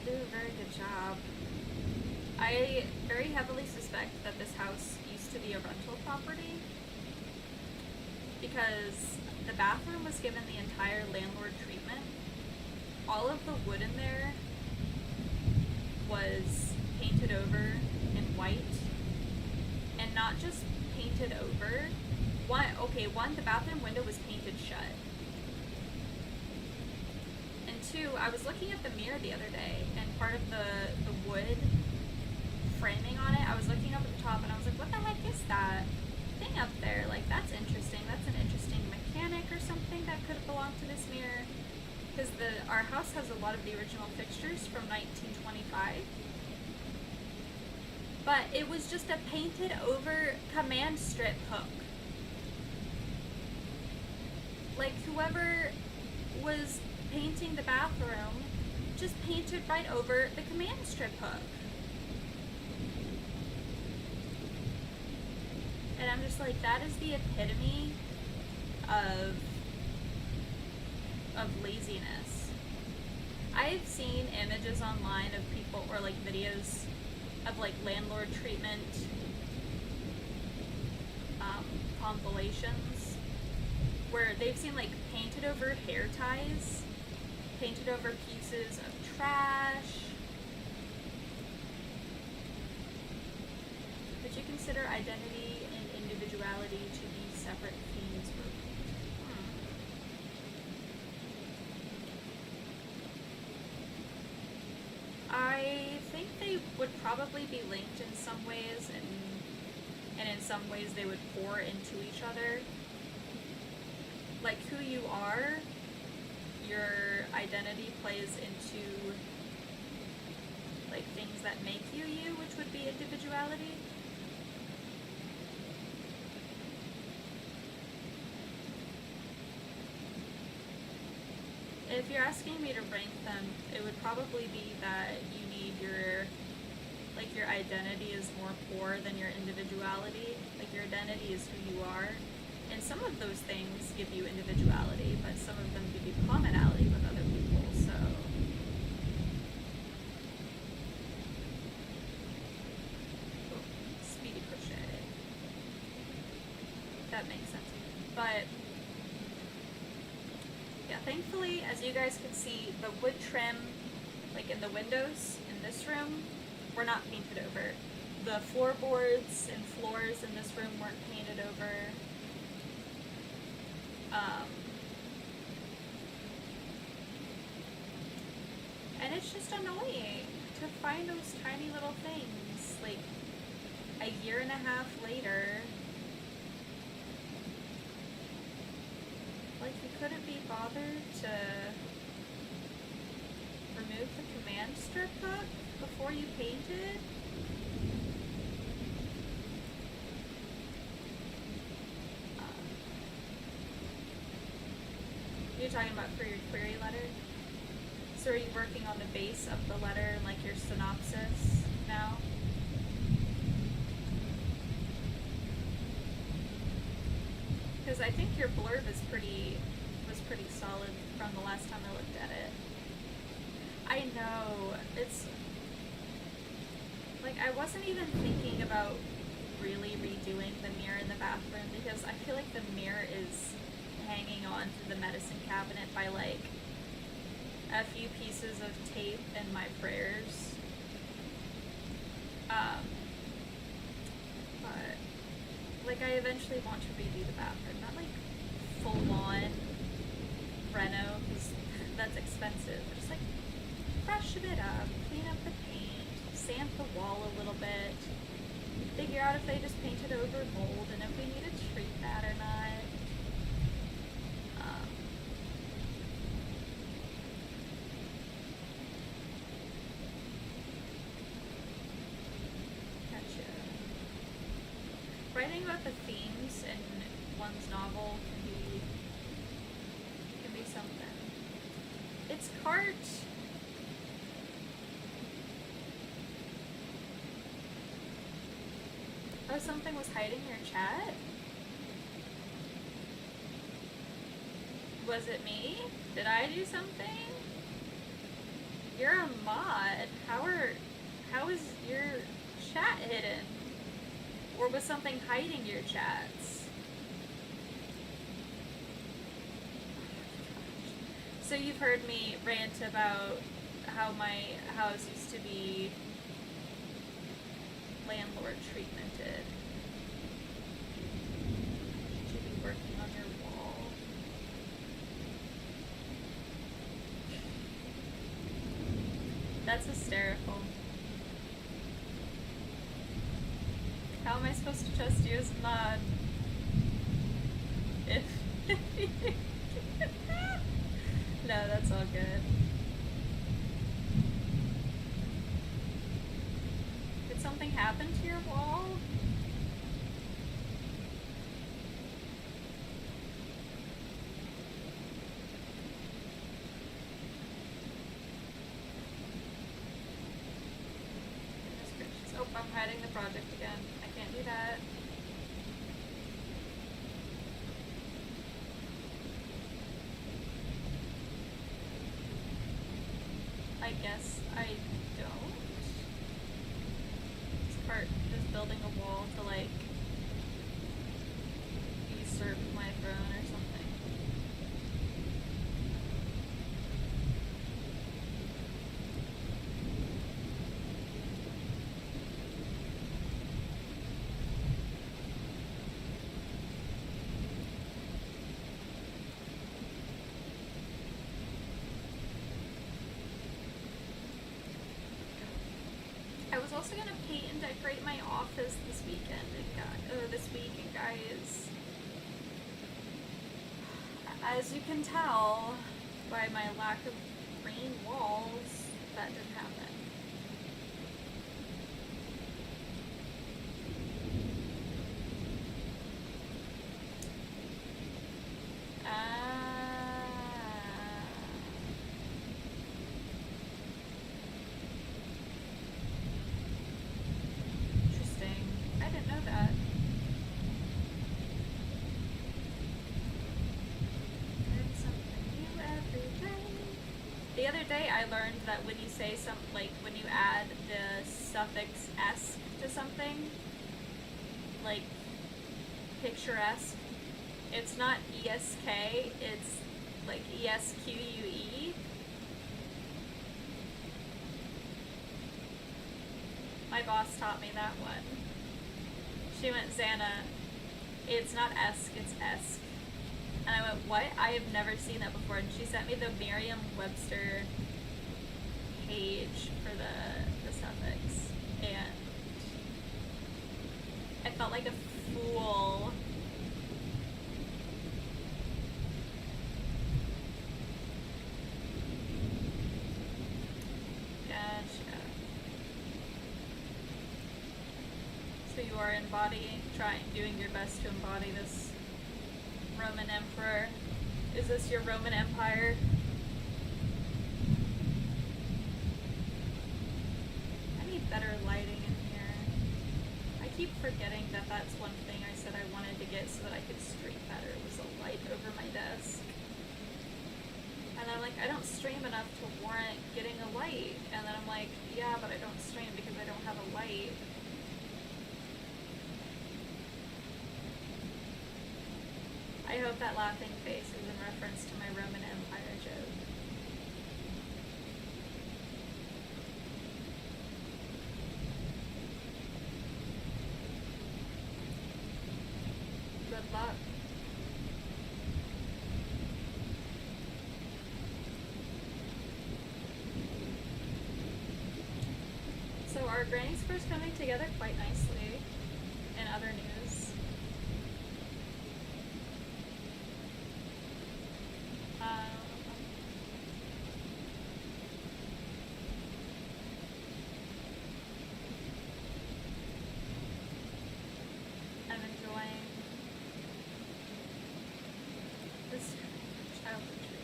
do a very good job. I very heavily suspect that this house used to be a rental property, because the bathroom was given the entire landlord treatment. All of the wood in there was painted over in white, and not just painted over. One, the bathroom window was painted shut. And two, I was looking at the mirror the other day, and part of the wood framing on it, I was looking up at the top and I was like, what the heck is that thing up there? Like, that's interesting. That's an interesting mechanic or something that could belong to this mirror. Because our house has a lot of the original fixtures from 1925. But it was just a painted over command strip hook. Like, whoever was painting the bathroom just painted right over the command strip hook. And I'm just like, that is the epitome of laziness. I've seen images online of people, or like videos of like landlord treatment compilations where they've seen like painted over hair ties, painted over pieces of trash. Would you consider identity and individuality to be separate themes were. I think they would probably be linked in some ways, and in some ways they would pour into each other. Like who you are, your identity plays into like things that make you you, which would be individuality. If you're asking me to rank them, it would probably be that you need your identity is more core than your individuality. Like your identity is who you are. And some of those things give you individuality, but some of them give you commonality with other people, so. Oh, speedy crochet. That makes sense. But yeah, thankfully, as you guys can see, the wood trim, like in the windows in this room, were not painted over. The floorboards and floors in this room weren't painted over. And it's just annoying to find those tiny little things, like a year and a half later. Like you couldn't be bothered to remove the command strip hook before you painted? You're talking about for your query letter? So are you working on the base of the letter, like your synopsis now? Because I think your blurb was pretty solid from the last time I looked at it. I know, it's like I wasn't even thinking about really redoing the mirror in the bathroom because I feel like the mirror is hanging on to the medicine cabinet by like a few pieces of tape and my prayers. But like I eventually want to redo the bathroom, not like full on reno because that's expensive, but just like freshen it up, clean up the paint, sand the wall a little bit, figure out if they just painted over mold and if we need to treat that or not. Writing about the themes in one's novel can be something. It's cart. Oh, something was hiding your chat? Was it me? Did I do something? You're a mod. How is your chat hidden? Or was something hiding your chats? So you've heard me rant about how my house used to be landlord treatmented. You should be working on your wall. That's hysterical. How am I supposed to trust you as a mod? If no, that's all good. Did something happen to your wall? Oh, I'm hiding the project again. I can't do that. I guess I don't. This part is building a wall to like usurp my throne or something. was also gonna paint and decorate my office this weekend, and this week, and guys, as you can tell by my lack of green walls, that didn't happen. Interesting. I didn't know that. Learn something new every day. The other day I learned that when you say when you add the suffix "esque" to something, like picturesque, it's not ESK, it's like ESQUE. My boss taught me that one. She went, Xanna, it's not esque, it's esque. And I went, what? I have never seen that before. And she sent me the Merriam-Webster page for the suffix. And I felt like a fool. Gotcha. So you are doing your best to embody this Roman Emperor. Is this your Roman Empire? I need better lighting in here. I keep forgetting that that's one thing I said I wanted to get so that I could stream better, was a light over my desk. And I'm like, I don't stream enough to warrant getting a light. And then I'm like, yeah, but I don't stream because I don't have a light. I hope that laughing face is in reference to my Roman Empire joke. Good luck. So our Granny Square's coming together quite nicely in other news. I'm enjoying this childhood tree.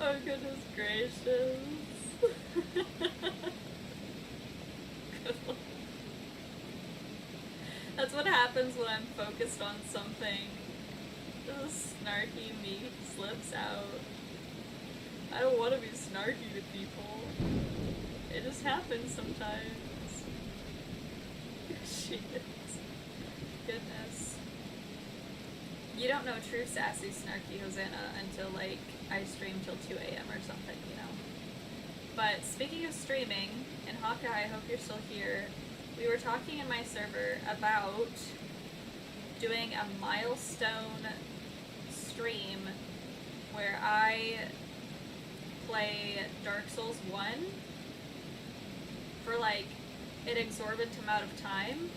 Oh goodness gracious. That's what happens when I'm focused on something. The snarky me slips out. I don't want to be snarky to people. It just happens sometimes. Shit. Goodness. You don't know true sassy snarky Hosanna until like I stream till 2 a.m. or something, you know. But speaking of streaming, and Hawkeye, I hope you're still here, we were talking in my server about doing a milestone stream where I play Dark Souls 1 for like an exorbitant amount of time.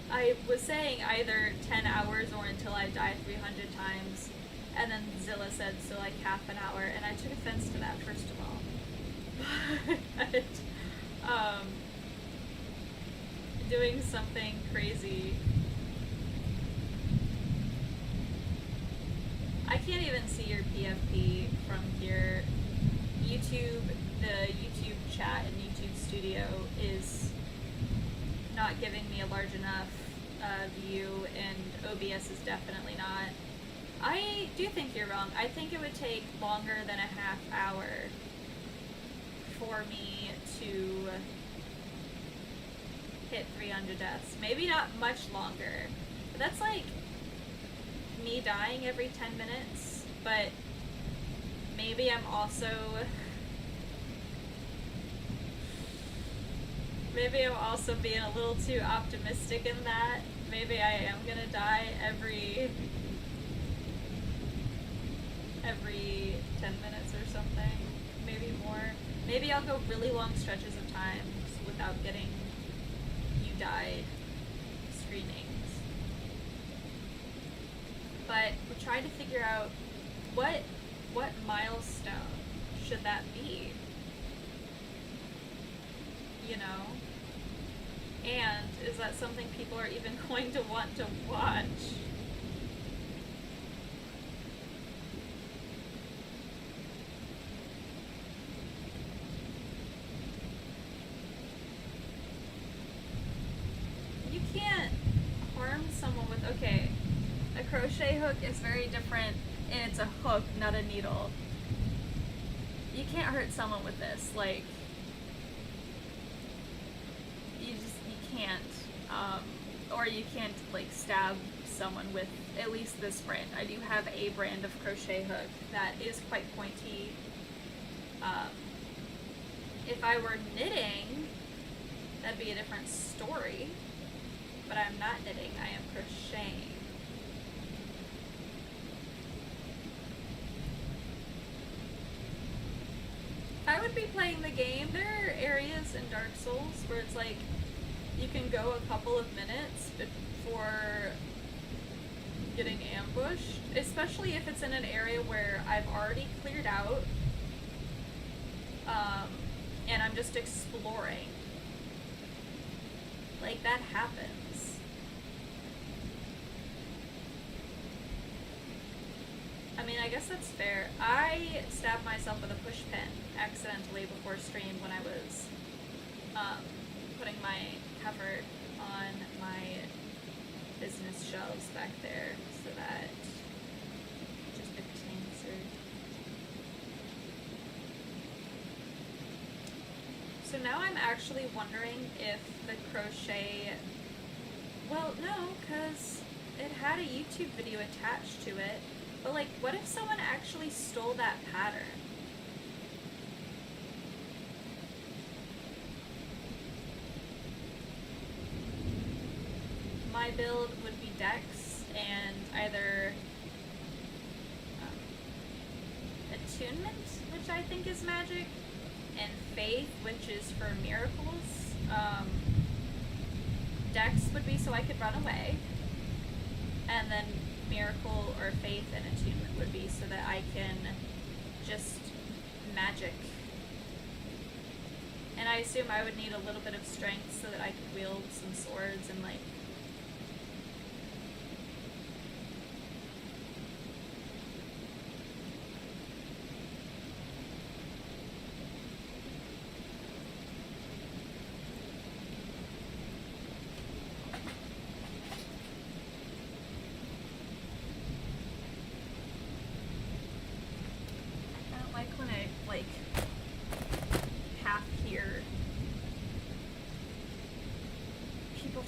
I was saying either 10 hours or until I die 300 times, and then Zilla said so like half an hour, and I took offense to that first of all. But doing something crazy. I can't even see your PFP from here. YouTube, the YouTube chat and YouTube studio is not giving me a large enough view, and OBS is definitely not. I do think you're wrong. I think it would take longer than a half hour for me to hit 300 deaths. Maybe not much longer. But that's like me dying every 10 minutes, but maybe I'm also Maybe I'm also being a little too optimistic in that. Maybe I am gonna die every 10 minutes or something. Maybe more. Maybe I'll go really long stretches of times without getting "you died" screenings. But we're trying to figure out what milestone should that be? You know? And is that something people are even going to want to watch? You can't harm someone with, okay, a crochet hook is very different, and it's a hook, not a needle. You can't hurt someone with this, like, you can't, or you can't, like, stab someone with at least this brand. I do have a brand of crochet hook that is quite pointy. If I were knitting, that'd be a different story, but I'm not knitting, I am crocheting. I would be playing the game. There are areas in Dark Souls where it's like you can go a couple of minutes before getting ambushed, especially if it's in an area where I've already cleared out, and I'm just exploring. Like, that happens. I mean, I guess that's fair. I stabbed myself with a push pin accidentally before stream when I was putting my cover on my business shelves back there so that just the contains are. So now I'm actually wondering if the crochet, well, no, because it had a YouTube video attached to it. But, like, what if someone actually stole that pattern? My build would be Dex and either Attunement, which I think is magic, and Faith, which is for miracles. Dex would be so I could run away, and then Miracle or Faith and Attunement would be so that I can just magic. And I assume I would need a little bit of strength so that I could wield some swords and, like,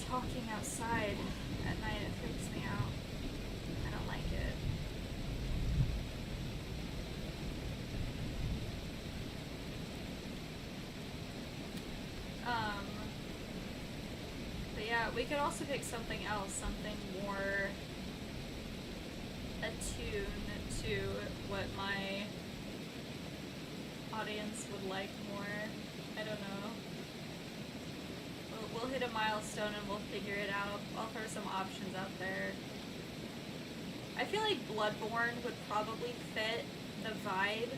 talking outside at night. It freaks me out. I don't like it. But yeah, we could also pick something else, something more attuned to what my audience would like more. I don't know. We'll hit a milestone and we'll figure it out. I'll throw some options out there. I feel like Bloodborne would probably fit the vibe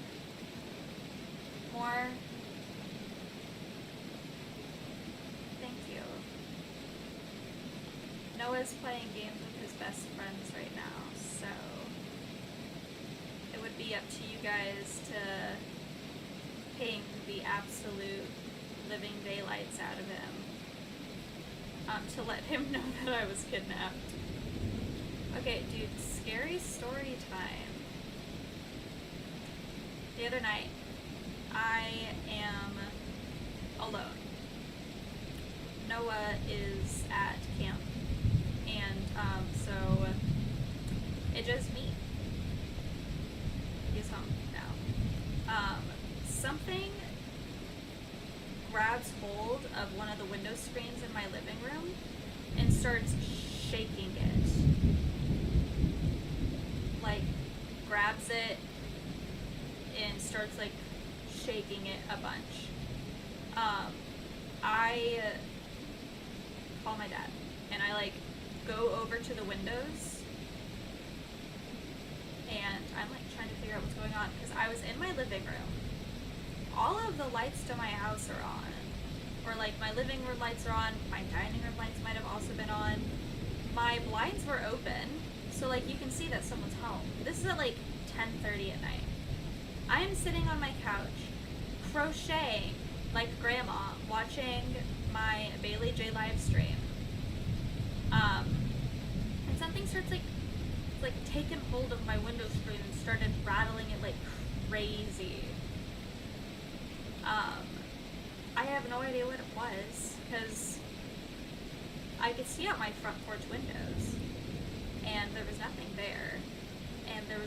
more. Thank you. Noah's playing games with his best friends right now, so it would be up to you guys to ping the absolute living daylights out of him. To let him know that I was kidnapped. Okay, dude, scary story time. The other night, I am alone. Noah is at camp, and so it's just me. He's home now. Something grabs hold of one of the window screens in my living room and starts shaking it. Like, grabs it and starts, like, shaking it a bunch. I call my dad, and I, like, go over to the windows, and I'm, like, trying to figure out what's going on, because I was in my living room. All of the lights to my house are on. Or, like, my living room lights are on, my dining room lights might have also been on. My blinds were open, so, like, you can see that someone's home. This is at, like, 10:30 at night. I am sitting on my couch, crocheting like grandma, watching my Bailey J live stream. And something starts, like taking hold of my window screen and started rattling it like crazy. I have no idea what it was, because I could see out my front porch windows, and there was nothing there. And there were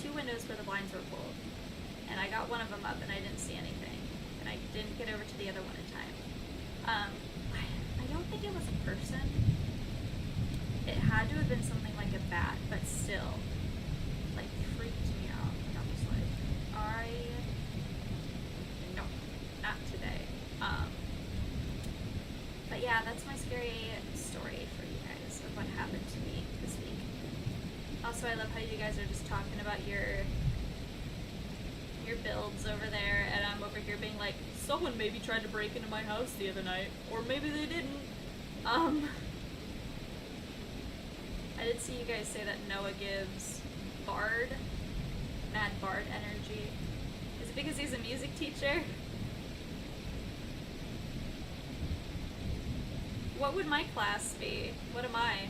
2 windows where the blinds were pulled. And I got one of them up and I didn't see anything. And I didn't get over to the other one in time. I don't think it was a person. It had to have been something like a bat, but still, like, freaked me out. And I was like, no, not today. But yeah, that's my scary story for you guys of what happened to me this week. Also, I love how you guys are just talking about your builds over there, and I'm over here being like, someone maybe tried to break into my house the other night, or maybe they didn't. I did see you guys say that Noah gives Mad Bard energy. Is it because he's a music teacher? What would my class be? What am I?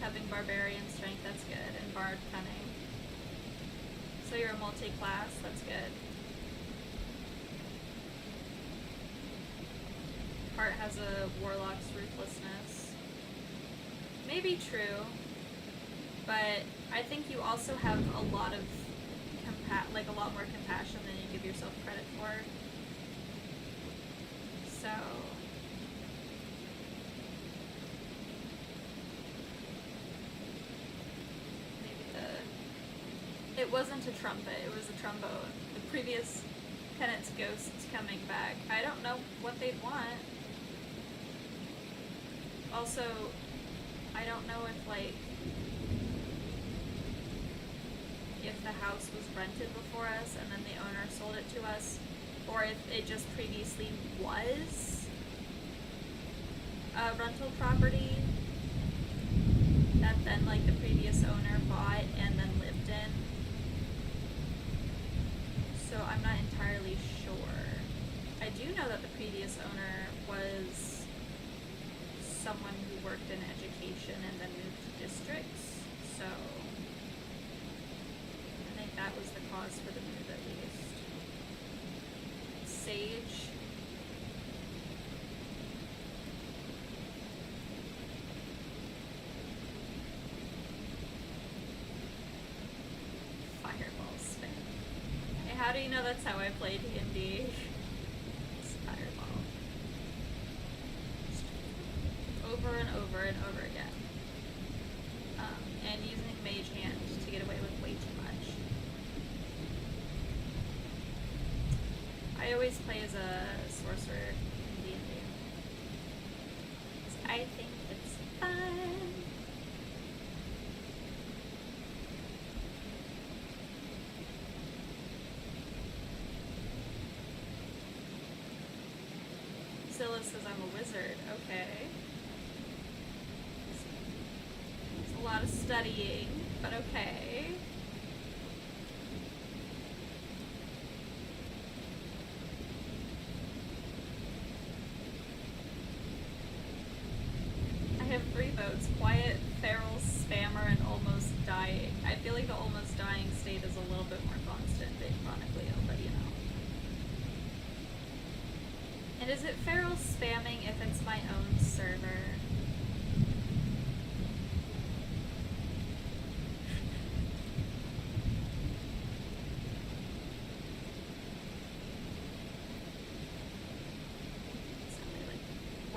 Having barbarian strength, that's good, and bard cunning. So you're a multi-class, that's good. Heart has a warlock's ruthlessness. Maybe true, but I think you also have a lot of a lot more compassion than you give yourself credit for. So it wasn't a trumpet, it was a trombone. The previous tenant's ghost's coming back. I don't know what they'd want. Also, I don't know if the house was rented before us and then the owner sold it to us, or if it just previously was a rental property that then, like, the previous owner bought and then lived in. So I'm not entirely sure. I do know that the previous owner was someone who worked in education and then moved districts, so I think that was the cause for the move, at least. Sage. Fireball spin. Hey, how do you know that's how I play D&D? Fireball. Over and over and over again. And using Mage Hand to get away with way too much. I always play as a sorcerer in D&D. I think it's fun. Zilla says I'm a wizard. Okay. It's a lot of studying, but okay. I have 3 votes. Quiet, feral, spammer, and almost dying. I feel like the almost dying state is a little bit more constant than chronically ill, but you know. And is it feral spamming if it's my own server?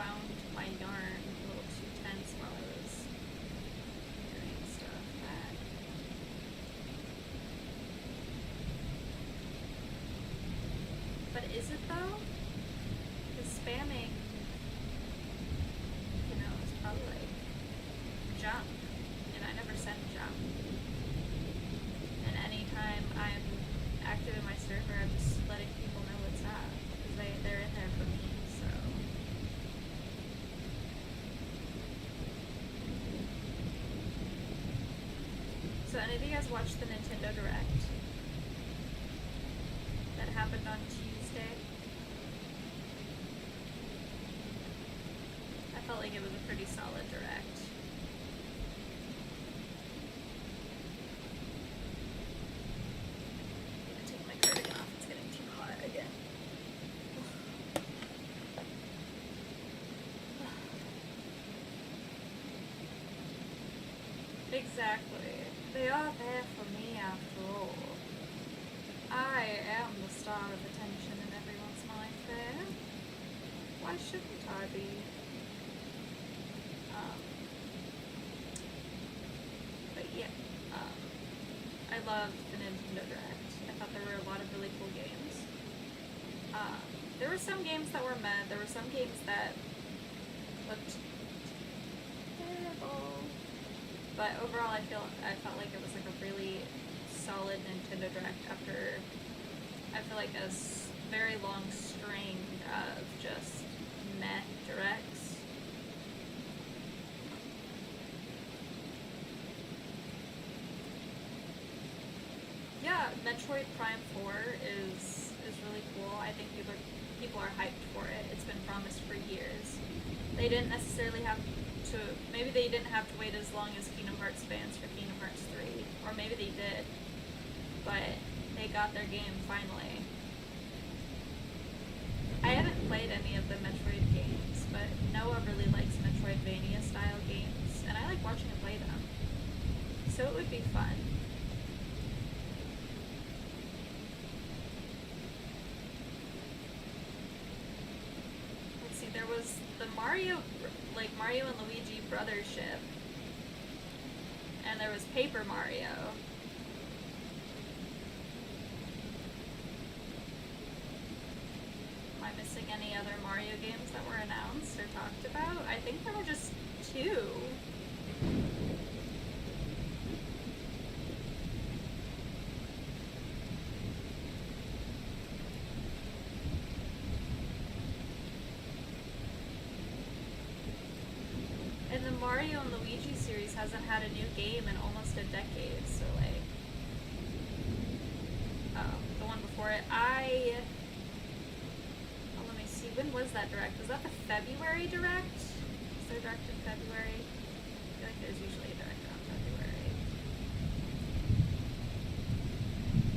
wound my yarn a little too tense while I was doing stuff that. But is it though? Because spamming, you know, is probably like junk, and I never send junk. And anytime I'm active in my server, I'm just letting people know what's up, because they're in there for me, so. So any of you guys watched the Nintendo Direct that happened on Tuesday? I felt like it was a pretty solid Direct. I'm gonna take my cardigan off, it's getting too hot again. Exactly. They are there for me after all. I am the star of attention in everyone's mind there. Why shouldn't I be? But yeah, I loved the Nintendo Direct. I thought there were a lot of really cool games. There were some games that were meh. There were some games that looked terrible. But overall, I felt like it was like a really solid Nintendo Direct after, I feel like, a very long string of just meh Directs. Yeah, Metroid Prime 4 is really cool. I think people are hyped for it. It's been promised for years. They didn't necessarily have to, maybe they didn't have to wait as long as Kingdom Hearts fans for Kingdom Hearts 3, or maybe they did, but they got their game finally. I haven't played any of the Metroid games, but Noah really likes Metroidvania style games, and I like watching him play them, so it would be fun. Let's see, there was the Mario and Luigi Brothership, and there was Paper Mario. Am I missing any other Mario games that were announced or talked about? I think there were just 2. And the Mario and Luigi series hasn't had a new game in almost a decade, so like, the one before it, let me see, when was that Direct? Was that the February Direct? Is there a Direct in February? I feel like there's usually a Direct around February.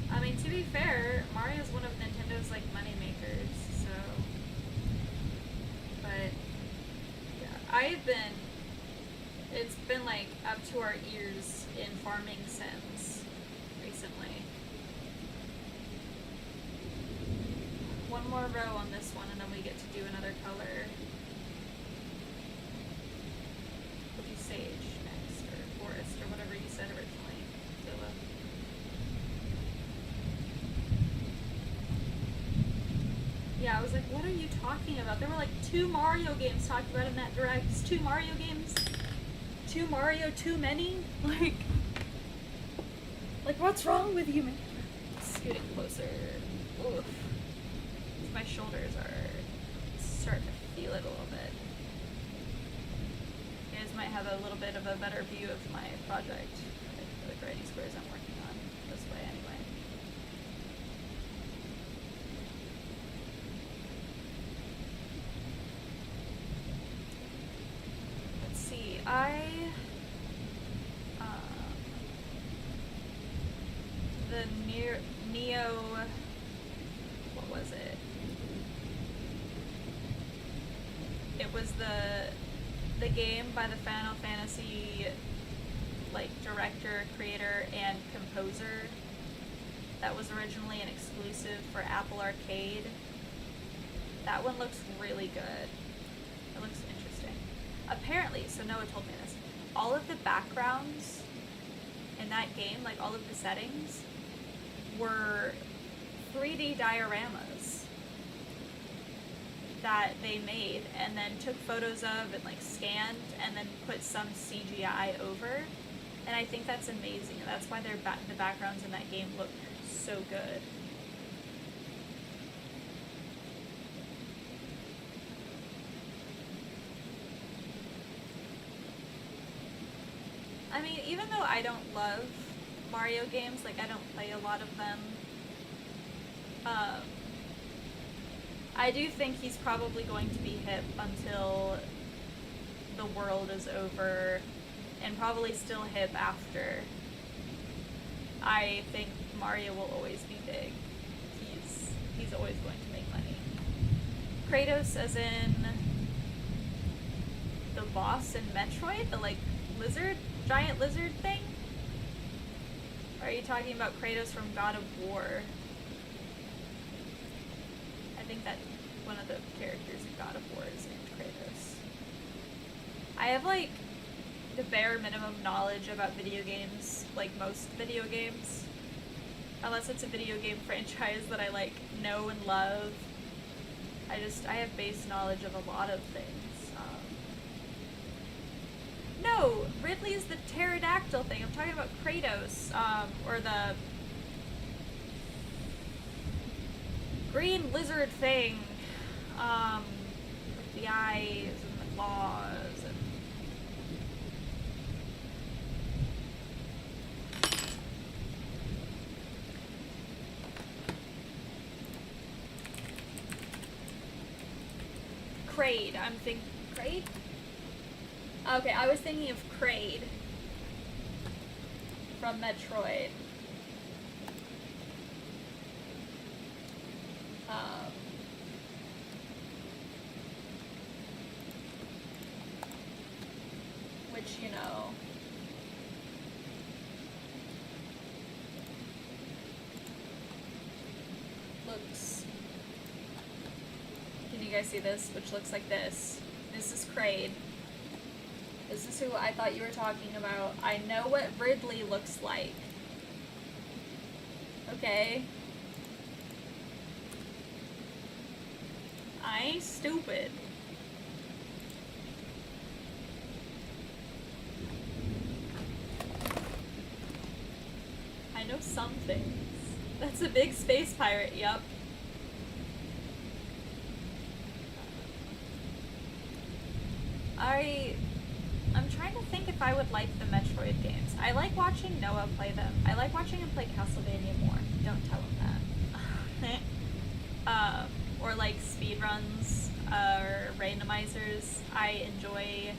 I mean, to be fair, Mario's one of Nintendo's like money makers, so, but yeah, it's been like up to our ears in farming sims recently. One more row on this one, and then we get to do another color. We'll do sage next, or forest, or whatever you said originally, Zilla. Yeah, I was like, what are you talking about? There were like 2 Mario games talked about in that Direct. 2 Mario games? 2 Mario too many? Like what's wrong with you, man? Scooting closer. Oof. My shoulders are starting to feel it a little bit. You guys might have a little bit of a better view of my project, the grading squares I'm working on this way anyway. Let's see, the Neo, what was it? It was the game by the Final Fantasy like director, creator, and composer that was originally an exclusive for Apple Arcade. That one looks really good. It looks interesting. Apparently, so Noah told me this, all of the backgrounds in that game, like all of the settings, were 3D dioramas that they made and then took photos of and like scanned and then put some CGI over. And I think that's amazing. That's why the backgrounds in that game look so good. I mean, even though I don't love Mario games, like I don't play a lot of them, I do think he's probably going to be hip until the world is over, and probably still hip after. I think Mario will always be big. He's always going to make money. Kratos as in the boss in Metroid, the like giant lizard thing? Or are you talking about Kratos from God of War? I think that one of the characters in God of War is named Kratos. I have like the bare minimum knowledge about video games, like most video games. Unless it's a video game franchise that I like know and love. I have base knowledge of a lot of things. No, Ridley is the pterodactyl thing. I'm talking about Kratos, or the green lizard thing, with the eyes and the claws and... Kraid, I'm thinking... Kraid? Okay, I was thinking of Kraid from Metroid. Which, you know... looks... Can you guys see this? Which looks like this. This is Kraid. This is who I thought you were talking about. I know what Ridley looks like. Okay? I ain't stupid. I know some things. That's a big space pirate, yup. I'm trying to think if I would like the Metroid games. I like watching Noah play them. I like watching him play Castlevania more. Don't tell him that. Or like speedruns, or randomizers. I enjoy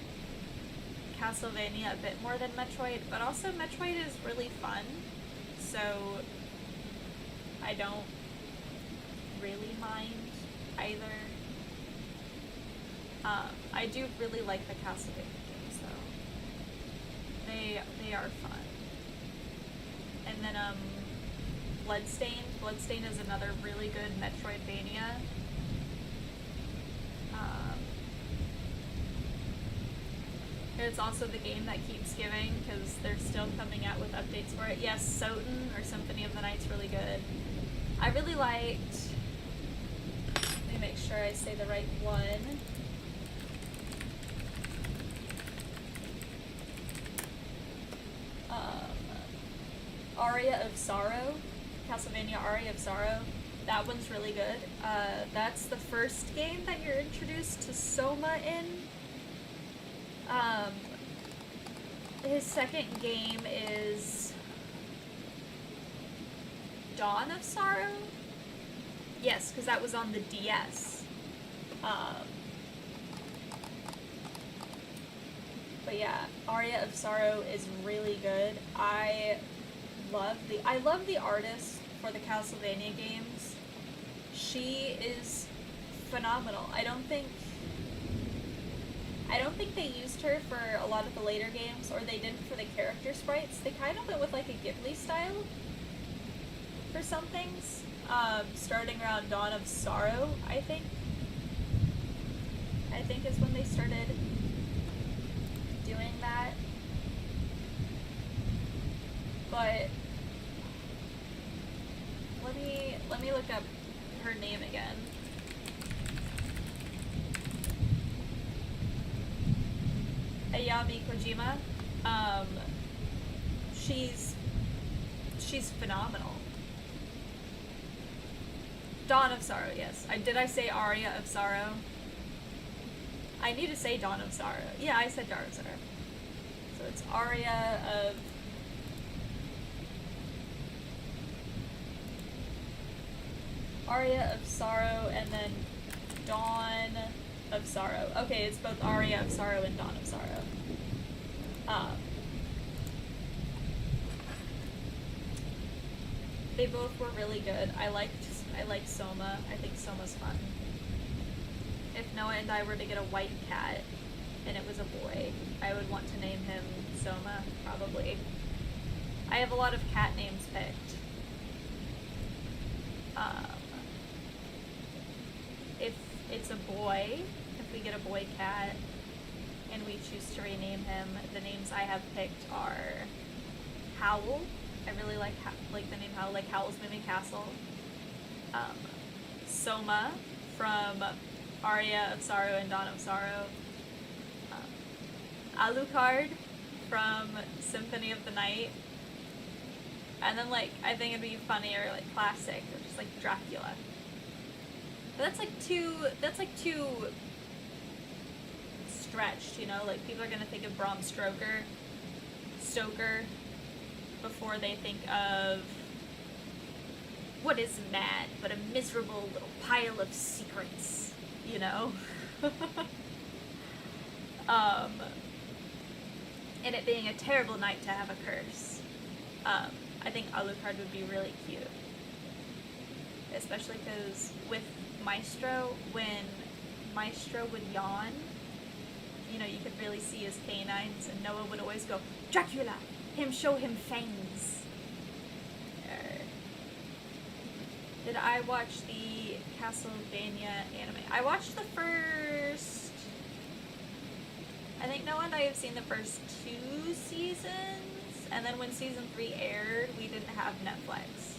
Castlevania a bit more than Metroid, but also Metroid is really fun, so I don't really mind either. I do really like the Castlevania games, though. They are fun. And then, Bloodstained. Bloodstained is another really good Metroidvania. It's also the game that keeps giving, because they're still coming out with updates for it. Yes, Soten, or Symphony of the Night's really good. I really liked... Let me make sure I say the right one. Aria of Sorrow, Castlevania Aria of Sorrow. That one's really good. That's the first game that you're introduced to Soma in. His second game is Dawn of Sorrow? Yes, because that was on the DS. But yeah, Aria of Sorrow is really good. I love the artist for the Castlevania games. She is phenomenal. I don't think they used her for a lot of the later games, or they didn't for the character sprites. They kind of went with like a Ghibli style for some things, starting around Dawn of Sorrow, I think. I think is when they started doing that. But let me look up her name again. Ayami Kojima. She's phenomenal. Dawn of Sorrow, yes. Did I say Aria of Sorrow? I need to say Dawn of Sorrow. Yeah, I said Dawn of Sorrow. So it's Aria of Sorrow and then Dawn of Sorrow. Okay, it's both Aria of Sorrow and Dawn of Sorrow. They both were really good. I like Soma. I think Soma's fun. If Noah and I were to get a white cat and it was a boy, I would want to name him Soma, probably. I have a lot of cat names picked. If it's a boy, if we get a boy cat and we choose to rename him, the names I have picked are Howl. I really like the name Howl, like Howl's Moving Castle. Soma from Aria of Sorrow and Dawn of Sorrow. Alucard from Symphony of the Night. And then I think it'd be funnier, classic, or just Dracula. But that's too stretched, you know? People are gonna think of Bram Stoker before they think of what is man but a miserable little pile of secrets, you know? And it being a terrible night to have a curse. I think Alucard would be really cute. Especially because with Maestro, when Maestro would yawn, you know, you could really see his canines, and Noah would always go, "Dracula! Show him fangs!" Did I watch the Castlevania anime? I watched the first... I think Noah and I have seen the first 2 seasons, and then when season 3 aired, we didn't have Netflix.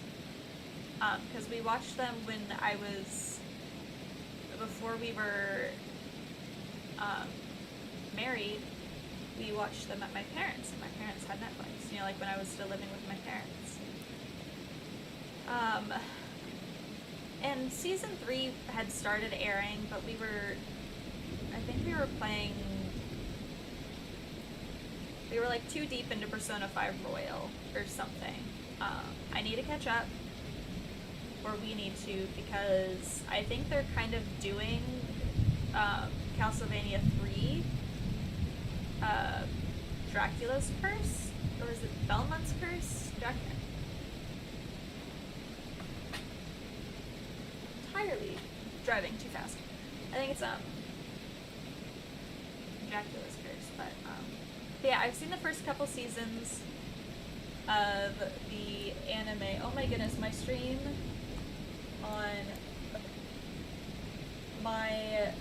Because we watched them when I was... before we were married, we watched them at my parents', and my parents had Netflix, you know, when I was still living with my parents. And season 3 had started airing, but I think we were playing, we were too deep into Persona 5 Royal or something. I need to catch up, or we need to, because I think they're kind of doing Castlevania 3, Dracula's Curse, or is it Belmont's Curse? Entirely driving too fast. I think it's Dracula's Curse, but yeah, I've seen the first couple seasons of the anime. Oh my goodness, my stream on my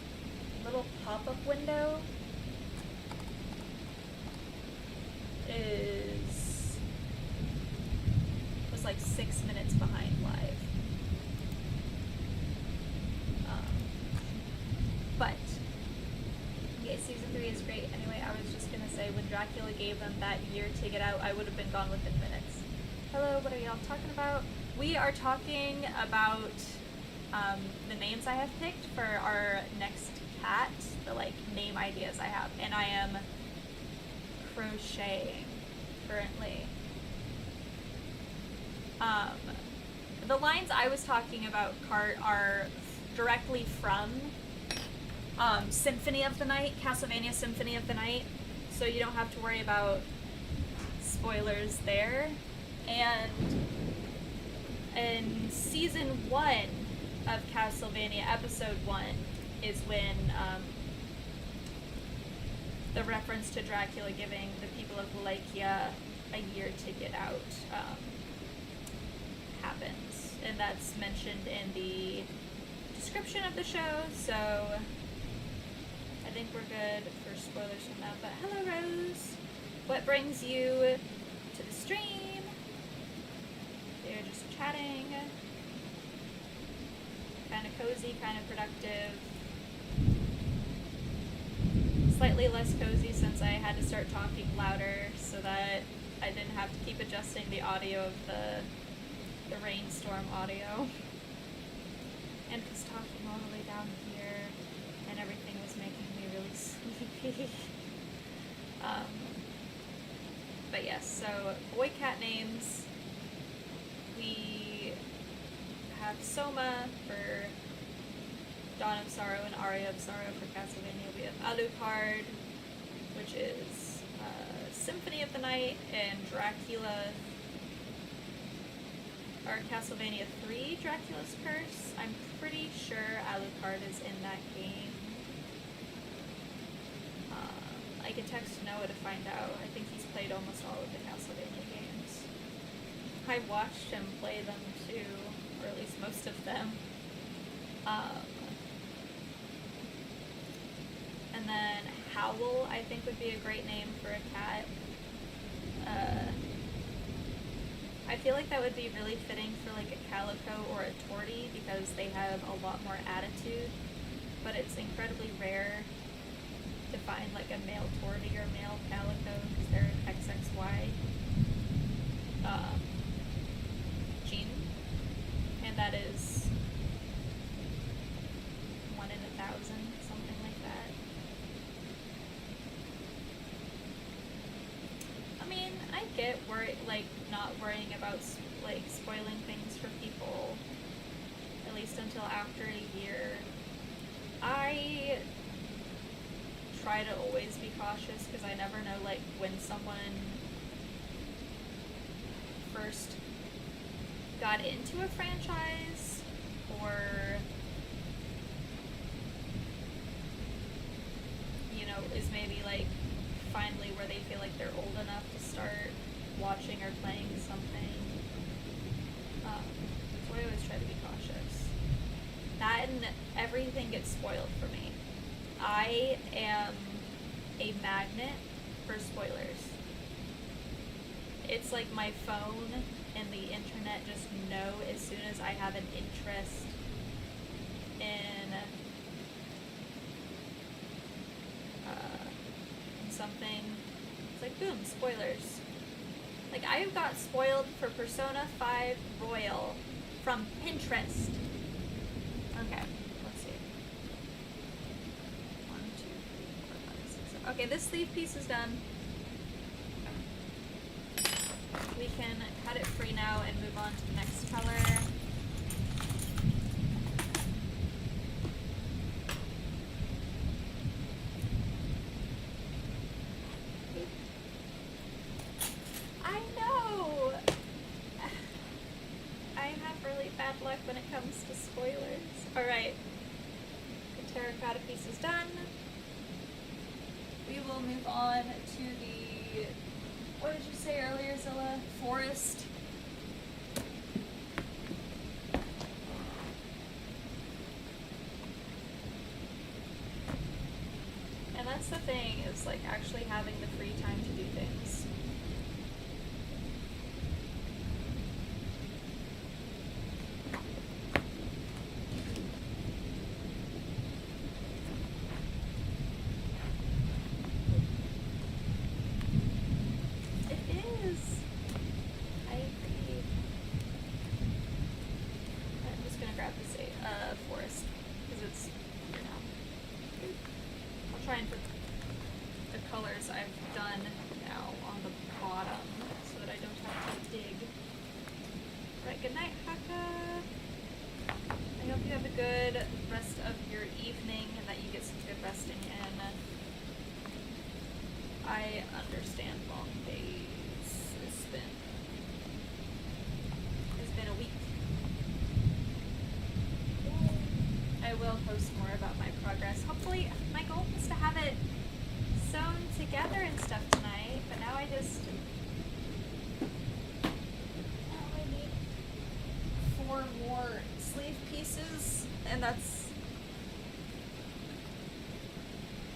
little pop-up window was 6 minutes behind live. But yeah, season 3 is great. Anyway, I was just gonna say, when Dracula gave them that year to get out, I would have been gone within minutes. Hello, what are y'all talking about? We are talking about the names I have picked for our next cat, the name ideas I have, and I am crocheting currently. The lines I was talking about, Cart, are directly from Symphony of the Night, Castlevania Symphony of the Night, so you don't have to worry about spoilers there. And in season 1 of Castlevania, episode 1, is when the reference to Dracula giving the people of Wallachia a year to get out happens. And that's mentioned in the description of the show, so I think we're good for spoilers from that, but hello Rose! What brings you to the stream? They're just chatting. Kind of cozy, kind of productive. Slightly less cozy since I had to start talking louder so that I didn't have to keep adjusting the audio of the rainstorm audio. And was talking all the way down here, and everything was making me really sleepy. But yes, so boy cat names. We have Soma for Dawn of Sorrow and Aria of Sorrow for Castlevania. We have Alucard, which is Symphony of the Night, and Dracula, or Castlevania 3, Dracula's Curse. I'm pretty sure Alucard is in that game. I can text Noah to find out. I think he's played almost all of the Castlevania games. I watched him play them too, or at least most of them. And then Howl, I think, would be a great name for a cat. I feel like that would be really fitting for like a Calico or a Tortie because they have a lot more attitude, but it's incredibly rare to find like a male Tortie or male Calico because they're an XXY gene, and that is 1 in 1,000, something like that. I mean, I get not worrying about like spoiling things for people, at least until after a year. I try to always be cautious because I never know like when someone first got into a franchise or, you know, is maybe like finally where they feel like they're old enough to start watching or playing something. So I always try to be cautious. That and everything gets spoiled for me. I am a magnet for spoilers. It's like my phone and the internet just know as soon as I have an interest in something. It's like, boom, spoilers. Like, I got spoiled for Persona 5 Royal from Pinterest. Okay, let's see. 1, 2, 3, 4, 5, 6, 7. Okay, this sleeve piece is done. We can cut it free now and move on to the next color. I know! I have really bad luck when it comes to spoilers. Alright, the terracotta piece is done. We will move on to the, what did you say earlier, Zilla? Forest. And that's the thing, is like actually having the free time to do things.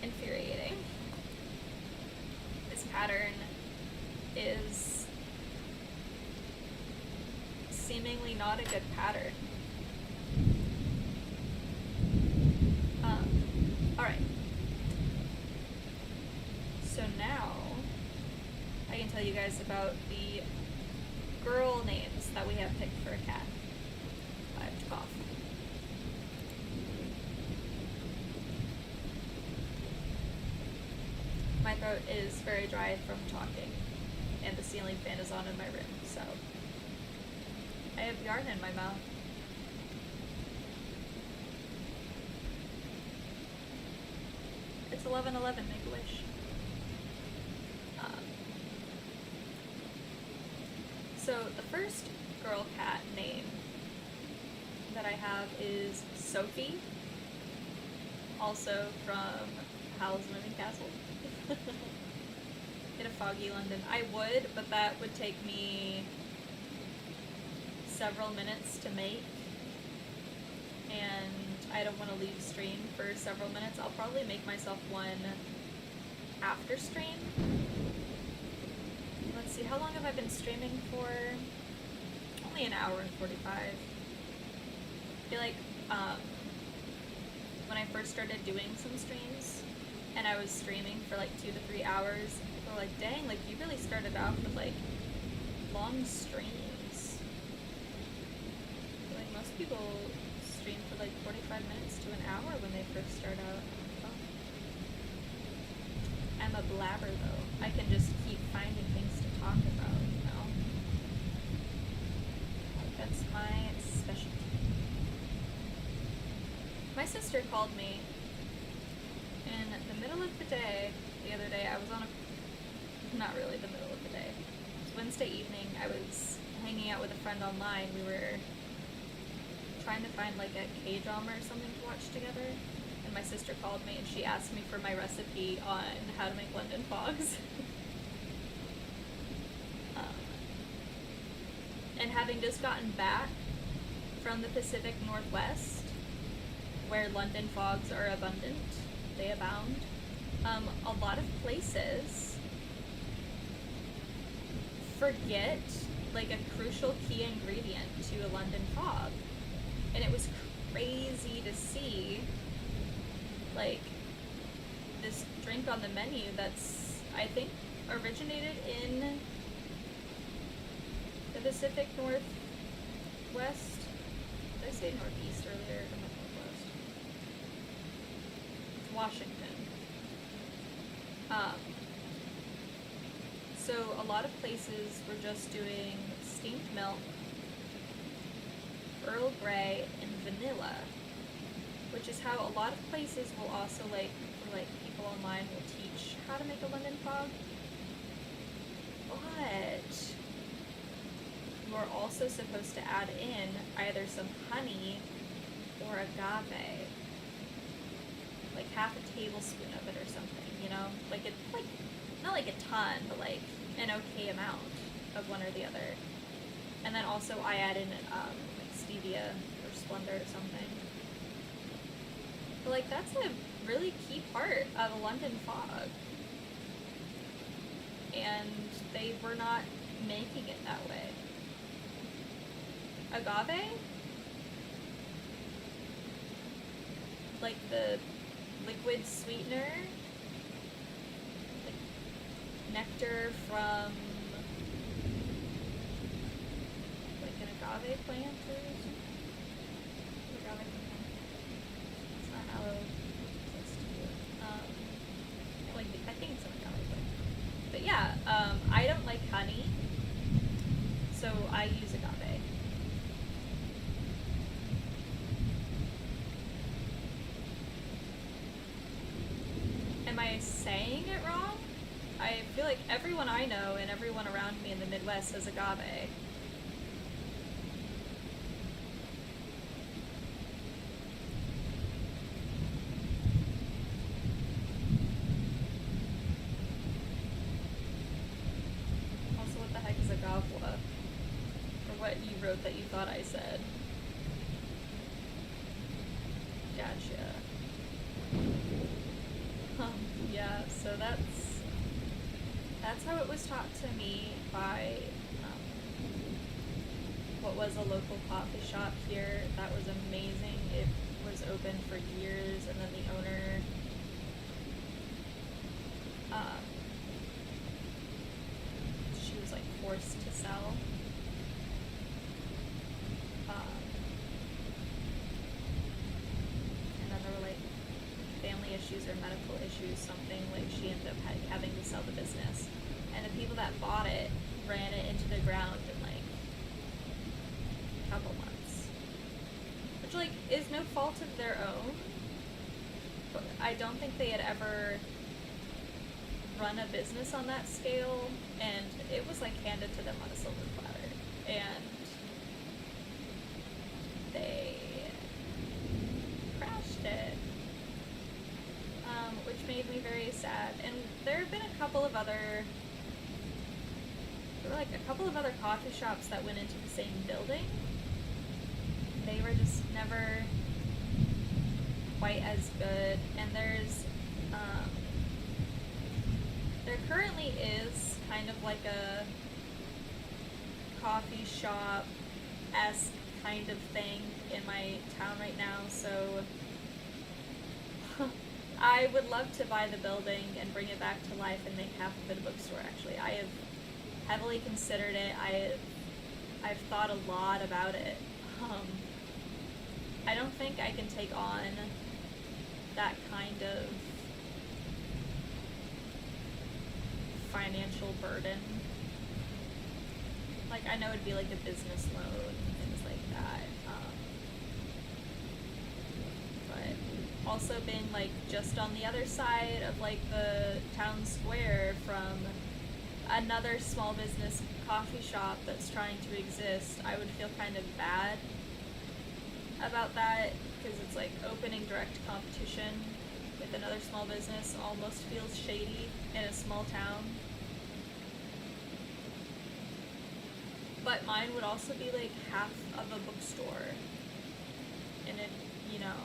infuriating. This pattern is seemingly not a good pattern. Alright. So now I can tell you guys about the girl names that we have picked for a cat. I have to cough. My throat is very dry from talking, and the ceiling fan is on in my room, so I have yarn in my mouth. It's 11:11, make a wish. So the first girl cat name that I have is Sophie, also from Howl's Moving Castle. In a foggy London. I would, but that would take me several minutes to make, and I don't want to leave stream for several minutes. I'll probably make myself one after stream. Let's see, how long have I been streaming for? Only an hour and 45. I feel like when I first started doing some streams and I was streaming for like 2 to 3 hours, people were like, dang, like you really started off with like long streams. I feel like most people stream for like 45 minutes to an hour when they first start out. I'm a blabber though. I can just keep finding things to talk about, you know? That's my specialty. My sister called me in the middle of the day, the other day. I was on not really the middle of the day. It was Wednesday evening. I was hanging out with a friend online. We were trying to find like a K-drama or something to watch together. And my sister called me and she asked me for my recipe on how to make London fogs. And having just gotten back from the Pacific Northwest, where London fogs are abundant, they abound, a lot of places forget like a crucial key ingredient to a London fog. And it was crazy to see like this drink on the menu that's, I think, originated in the Pacific Northwest. Did I say Northeast earlier? Or Northwest? It's Washington. So a lot of places were just doing steamed milk, Earl Grey, and vanilla, which is how a lot of places will also like people online will teach how to make a London fog. But you're also supposed to add in either some honey or agave, like half a tablespoon of it or something, you know, like not like a ton, but like an okay amount of one or the other. And then also I add in like stevia or Splenda or something. But like that's a really key part of a London fog. And they were not making it that way. Agave? Like the liquid sweetener? Like nectar from like an agave plant or something? Agave plant. It's not aloe. Like I think it's an agave plant. But yeah, I don't like honey, so I use agave. Am I saying it wrong? I feel like everyone I know and everyone around me in the Midwest says agave. Also, what the heck is agave? Or what you wrote that you thought I said. Gotcha. Huh. Yeah, so that's how it was taught to me by what was a local coffee shop here that was amazing. It was open for years, and then the owner she was like forced to sell. And then there were like family issues or medical issues, something, like she ended up having to sell the business. And the people that bought it ran it into the ground in like a couple months. Which like is no fault of their own. But I don't think they had ever run a business on that scale, and it was like handed to them on a silver platter. And they crashed it. Which made me very sad. And there have been a couple of other coffee shops that went into the same building. They were just never quite as good. And there currently is kind of like a coffee shop-esque kind of thing in my town right now, so I would love to buy the building and bring it back to life and make half of it a bookstore, actually. I have heavily considered it. I've thought a lot about it. I don't think I can take on that kind of financial burden. Like, I know it'd be like a business loan and things like that. But also being like just on the other side of like the town square from another small business coffee shop that's trying to exist, I would feel kind of bad about that, because it's like opening direct competition with another small business almost feels shady in a small town. But mine would also be like half of a bookstore, and it, you know,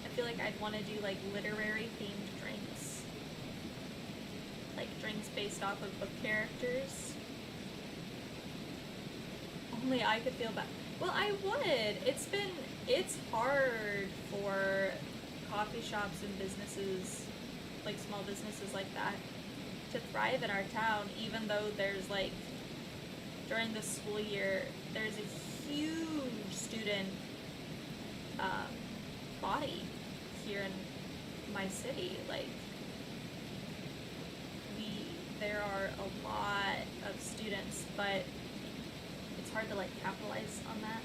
I feel like I'd want to do like literary themed drinks, like drinks based off of book characters. Only I could feel bad. Well, I would. It's hard for coffee shops and businesses, like small businesses like that, to thrive in our town, even though there's like, during the school year, there's a huge student body here in my city. Like, there are a lot of students, but it's hard to like capitalize on that.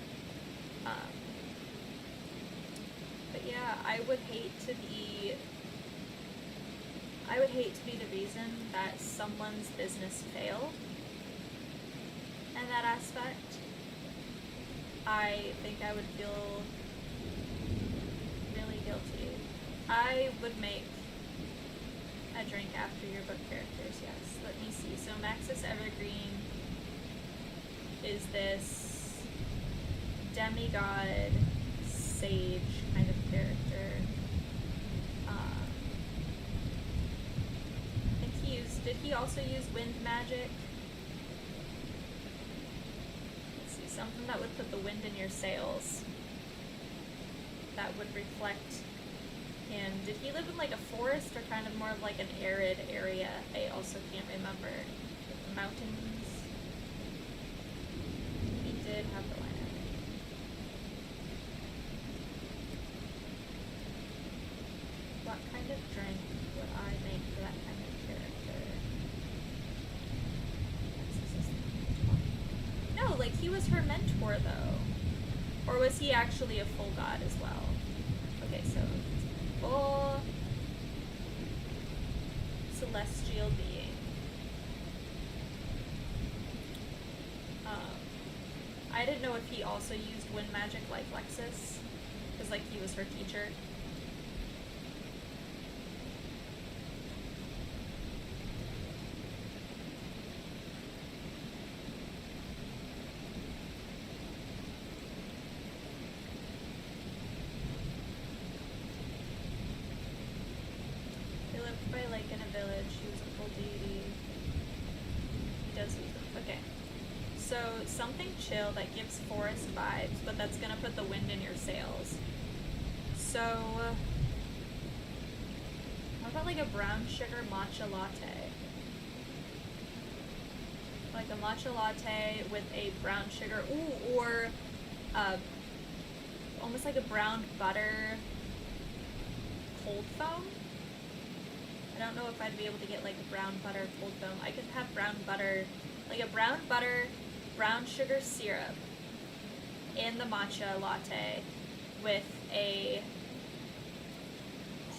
But yeah, I would hate to be the reason that someone's business failed in that aspect. I think I would feel really guilty. I would make a drink after your book characters, yes. Let me see. So Maxis Evergreen is this demigod sage kind of character. I think did he also use wind magic? Let's see, something that would put the wind in your sails. That would reflect him. Did he live in like a forest or kind of more of like an arid area? I also can't remember. The mountains. He did have the land. What kind of drink would I make for that kind of character? No, like he was her mentor though. Or was he actually a full god as well? Okay, so full celestial being. I didn't know if he also used wind magic like Lexus, because like he was her teacher. by like in a village, usable deity. He does use them. Okay. So something chill that gives forest vibes, but that's gonna put the wind in your sails. So how about like a brown sugar matcha latte? Like a matcha latte with a brown sugar, ooh, or almost like a brown butter cold foam. I don't know if I'd be able to get like a brown butter cold foam. I could have brown butter, like a brown butter, brown sugar syrup in the matcha latte with a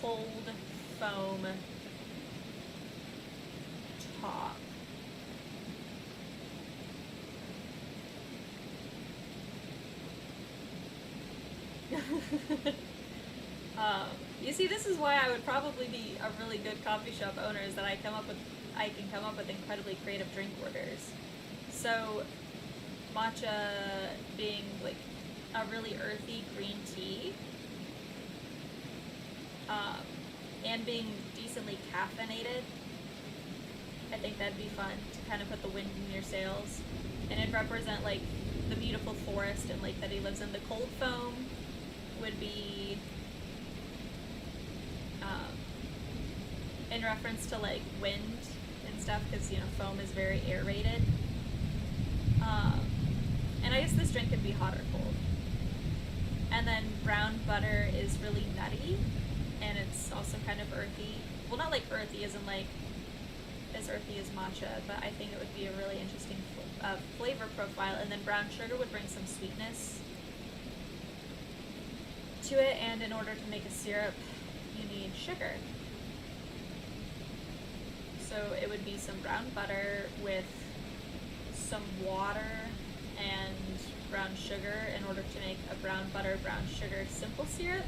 cold foam top. You see, this is why I would probably be a really good coffee shop owner, is that I can come up with incredibly creative drink orders. So matcha being like a really earthy green tea, and being decently caffeinated, I think that'd be fun to kind of put the wind in your sails. And it'd represent like the beautiful forest and lake that he lives in. The cold foam would be in reference to like wind and stuff, because you know foam is very aerated. And I guess this drink could be hot or cold. And then brown butter is really nutty, and it's also kind of earthy. Well, not like earthy as in like as earthy as matcha, but I think it would be a really interesting flavor profile. And then brown sugar would bring some sweetness to it, and in order to make a syrup, you need sugar. So it would be some brown butter with some water and brown sugar in order to make a brown butter, brown sugar simple syrup.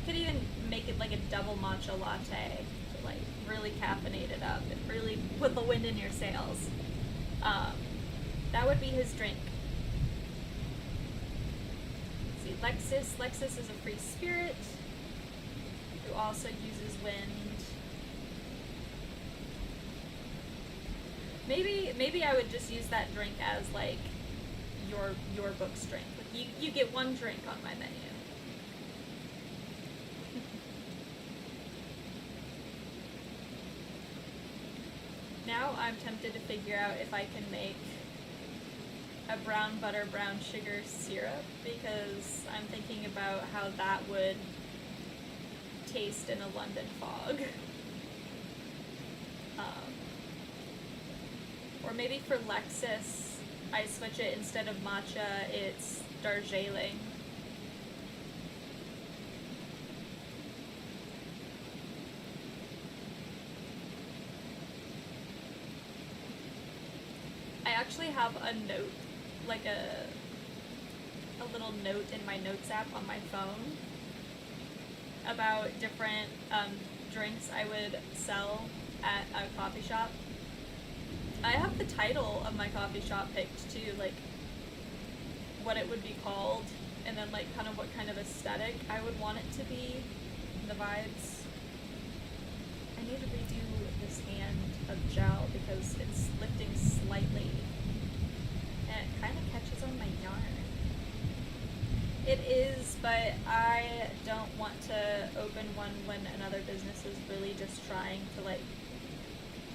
Could even make it like a double matcha latte to like really caffeinate it up and really put the wind in your sails. That would be his drink. Let's see, Lexus is a free spirit who also uses wind. Maybe I would just use that drink as like your book's drink. Like you get one drink on my menu. Now I'm tempted to figure out if I can make a brown butter, brown sugar syrup, because I'm thinking about how that would taste in a London fog. Or maybe for Lexus, I switch it, instead of matcha, it's Darjeeling. I actually have a note, like a little note in my notes app on my phone about different drinks I would sell at a coffee shop. I have the title of my coffee shop picked too, like what it would be called, and then like kind of what kind of aesthetic I would want it to be, the vibes. I need to redo this hand of gel because it's lifting slightly and it kind of catches on my yarn. It is, but I don't want to open one when another business is really just trying to like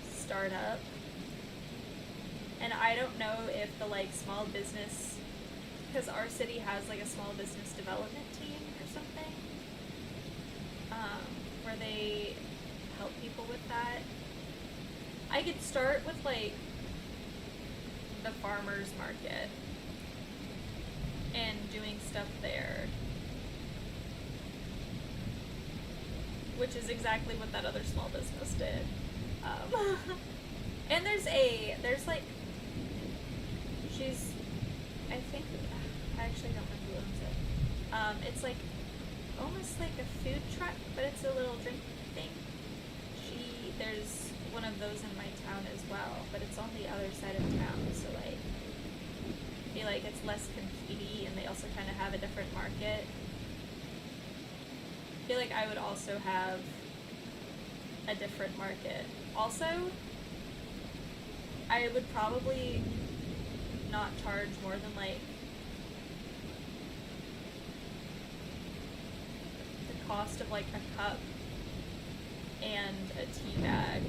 start up. And I don't know if the like small business, because our city has like a small business development team or something, where they help people with that. I could start with like the farmers market and doing stuff there, which is exactly what that other small business did. And there's like, I think, I actually don't know who owns it. It's like, almost like a food truck, but it's a little drink thing. There's one of those in my town as well, but it's on the other side of town, so like, I feel like it's less compete-y, and they also kind of have a different market. I feel like I would also have a different market. Also, I would probably not charge more than like the cost of like a cup and a tea bag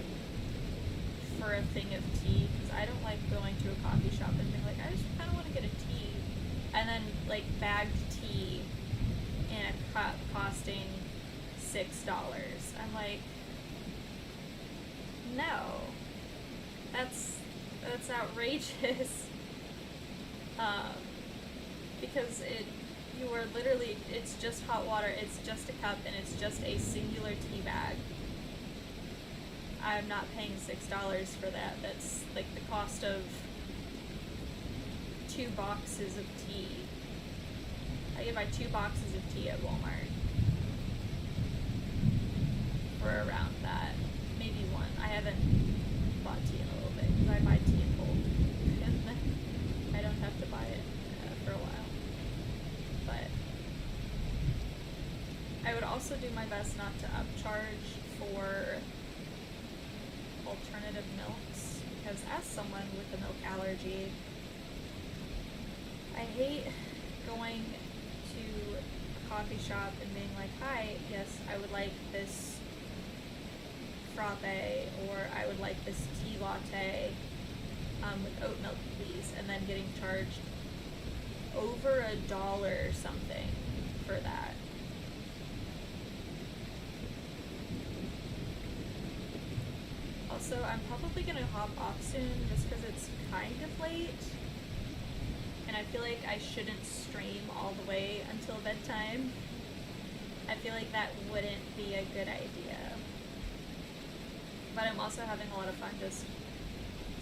for a thing of tea, because I don't like going to a coffee shop and being like, I just kind of want to get a tea, and then like bagged tea in a cup costing $6. I'm like, no, that's outrageous. Because you are literally, it's just hot water, it's just a cup, and it's just a singular tea bag. I'm not paying $6 for that. That's like the cost of 2 boxes of tea. I can buy 2 boxes of tea at Walmart for around that. Maybe 1. I haven't bought tea in a little bit because I buy tea in bulk, and then I don't have to buy it for a while. But I would also do my best not to upcharge for alternative milks, because as someone with a milk allergy, I hate going to a coffee shop and being like, hi, yes, I would like this frappe, or I would like this tea latte with oat milk, please, and then getting charged over $1 or something for that. Also, I'm probably gonna hop off soon just because it's kind of late, and I feel like I shouldn't stream all the way until bedtime. I feel like that wouldn't be a good idea. But I'm also having a lot of fun just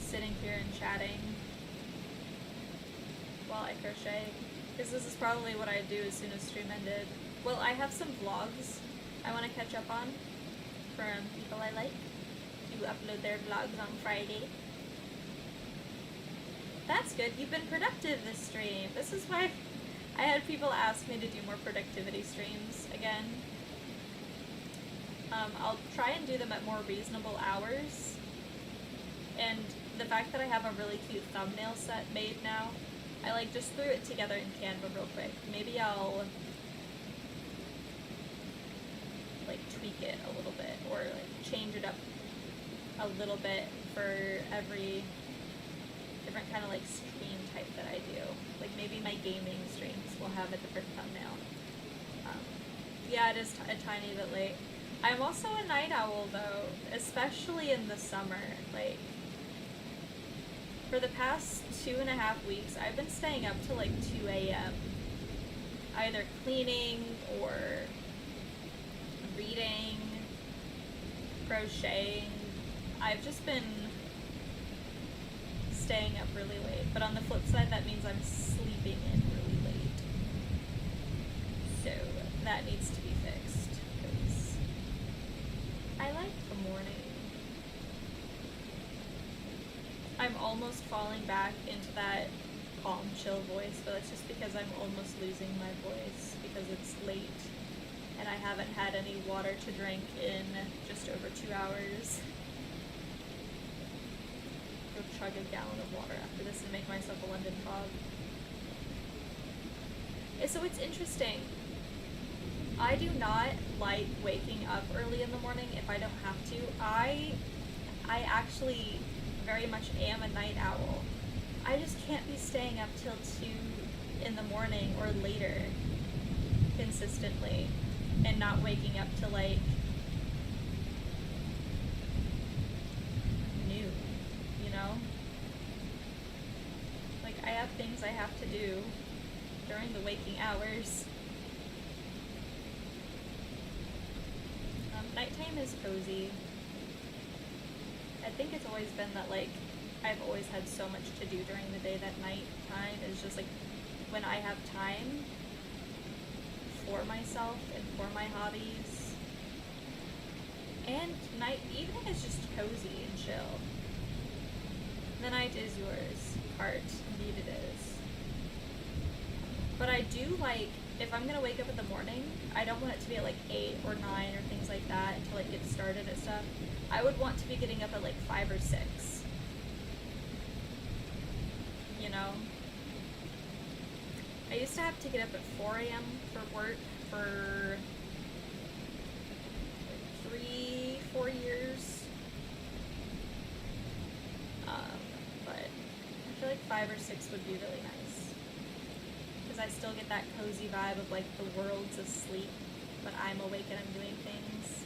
sitting here and chatting while I crochet, because this is probably what I'd do as soon as stream ended. Well, I have some vlogs I want to catch up on from people I like who upload their vlogs on Friday. That's good. You've been productive this stream. This is why I had people ask me to do more productivity streams again. I'll try and do them at more reasonable hours. And the fact that I have a really cute thumbnail set made now, I like just threw it together in Canva real quick. Maybe I'll like tweak it a little bit, or like change it up a little bit for every different kind of like stream type that I do. Like maybe my gaming streams will have a different thumbnail. Yeah, it is a tiny bit late. I'm also a night owl though, especially in the summer. Like, for the past 2.5 weeks, I've been staying up till like 2 a.m. either cleaning or reading, crocheting. I've just been staying up really late, but on the flip side, that means I'm sleeping in really late. So that needs to be fixed, because I like the morning. I'm almost falling back into that calm, chill voice, but it's just because I'm almost losing my voice because it's late and I haven't had any water to drink in just over 2 hours. Go chug a gallon of water after this and make myself a London fog. So it's interesting. I do not like waking up early in the morning if I don't have to. I actually very much am a night owl. I just can't be staying up till 2 in the morning or later consistently and not waking up till like noon, you know? Like, I have things I have to do during the waking hours. Nighttime is cozy. I think it's always been that, like, I've always had so much to do during the day that nighttime is just, like, when I have time for myself and for my hobbies. And evening is just cozy and chill. The night is yours, heart. Indeed it is. But I do like, if I'm gonna wake up in the morning, I don't want it to be at like 8 or 9 or things like that to like get started at stuff. I would want to be getting up at like 5 or 6. You know? I used to have to get up at 4 a.m. for work for 3-4 years. But I feel like 5 or 6 would be really nice. Because I still get that cozy vibe of like the world's asleep, but I'm awake and I'm doing things.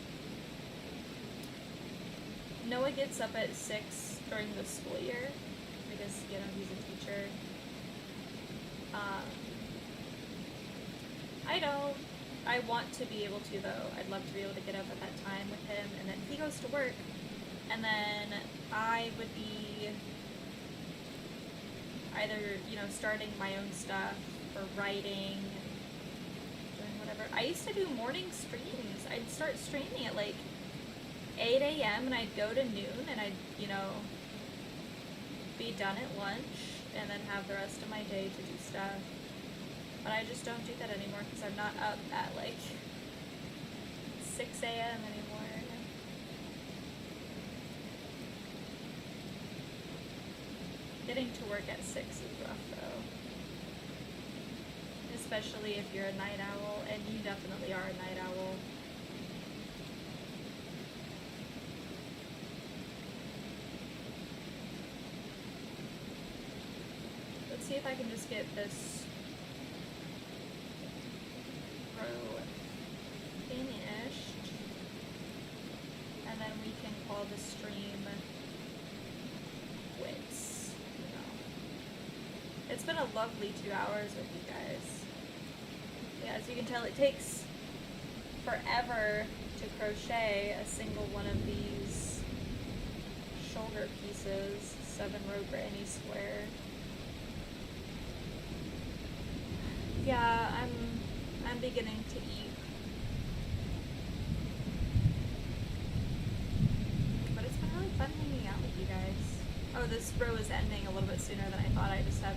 Noah gets up at 6 during the school year because, you know, he's a teacher. I don't. I want to be able to, though. I'd love to be able to get up at that time with him, and then he goes to work, and then I would be either, you know, starting my own stuff or writing, doing whatever. I used to do morning streams. I'd start streaming at like 8 a.m. and I'd go to noon, and I'd, you know, be done at lunch, and then have the rest of my day to do stuff. But I just don't do that anymore because I'm not up at like 6 a.m. anymore. Getting to work at 6 is rough though. Especially if you're a night owl, and you definitely are a night owl. Let's see if I can just get this row finished, and then we can call the stream quits. You know, it's been a lovely 2 hours with you guys. Yeah, as you can tell, it takes forever to crochet a single one of these shoulder pieces, 7-row granny square. Yeah, I'm beginning to eat. But it's been really fun hanging out with you guys. Oh, this row is ending a little bit sooner than I thought. I just have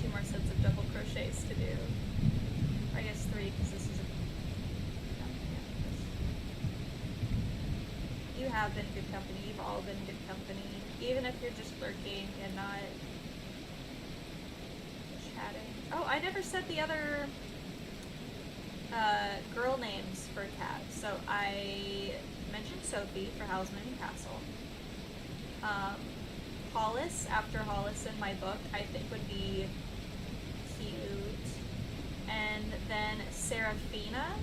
2 more sets of double crochets to do. I guess 3, because this is a... You have been good company. You've all been good company. Even if you're just lurking and not chatting. Oh, I never said the other girl names for cat. So I mentioned Sophie for Howl's Moving Castle. Hollis, after Hollis in my book, I think would be cute. And then Seraphina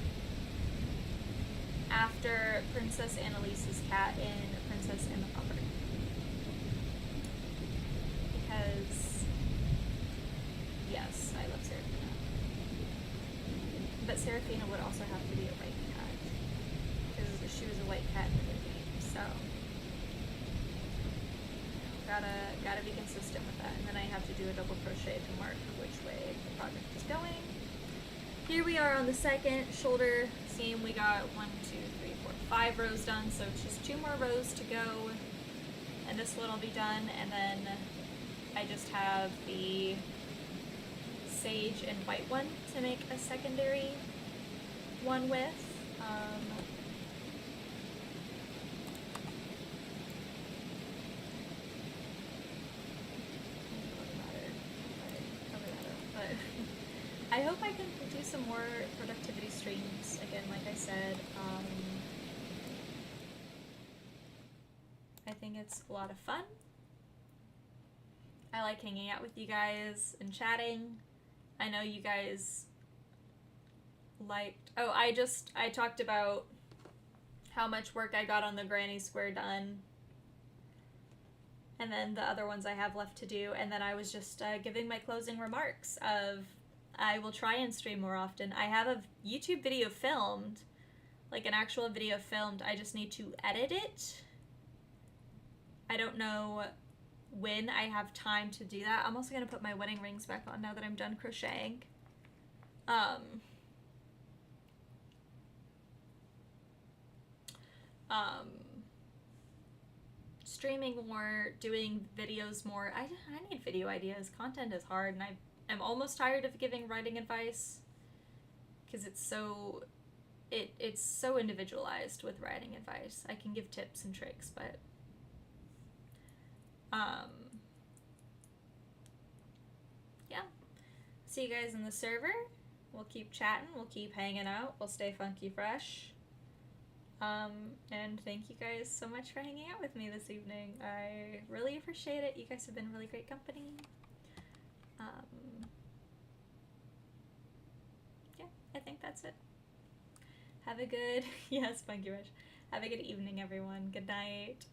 after Princess Annalise's cat in Princess and the Pauper. Because, yes, I love Seraphina. But Seraphina would also have to be a white cat, because she was a white cat in the movie, so gotta be consistent with that. And then I have to do a double crochet to mark which way the project is going. Here we are on the second shoulder seam. We got 1, 2, 3, 4, 5 rows done, so it's just 2 more rows to go, and this one will be done. And then I just have the sage and white one to make a secondary one with. I hope I can do some more productivity streams again, like I said. I think it's a lot of fun. I like hanging out with you guys and chatting. I know you guys liked... Oh, I talked about how much work I got on the granny square done. And then the other ones I have left to do. And then I was just giving my closing remarks of... I will try and stream more often. I have a YouTube video filmed, like an actual video filmed. I just need to edit it. I don't know when I have time to do that. I'm also going to put my wedding rings back on now that I'm done crocheting. Streaming more, doing videos more. I need video ideas. Content is hard, and am almost tired of giving writing advice because it's so individualized with writing advice. I can give tips and tricks, but yeah. See you guys in the server. We'll keep chatting, we'll keep hanging out, we'll stay funky fresh. And thank you guys so much for hanging out with me this evening. I really appreciate it. You guys have been really great company. Yeah, I think that's it. Have a good, yes, Funky Rush. Have a good evening, everyone. Good night.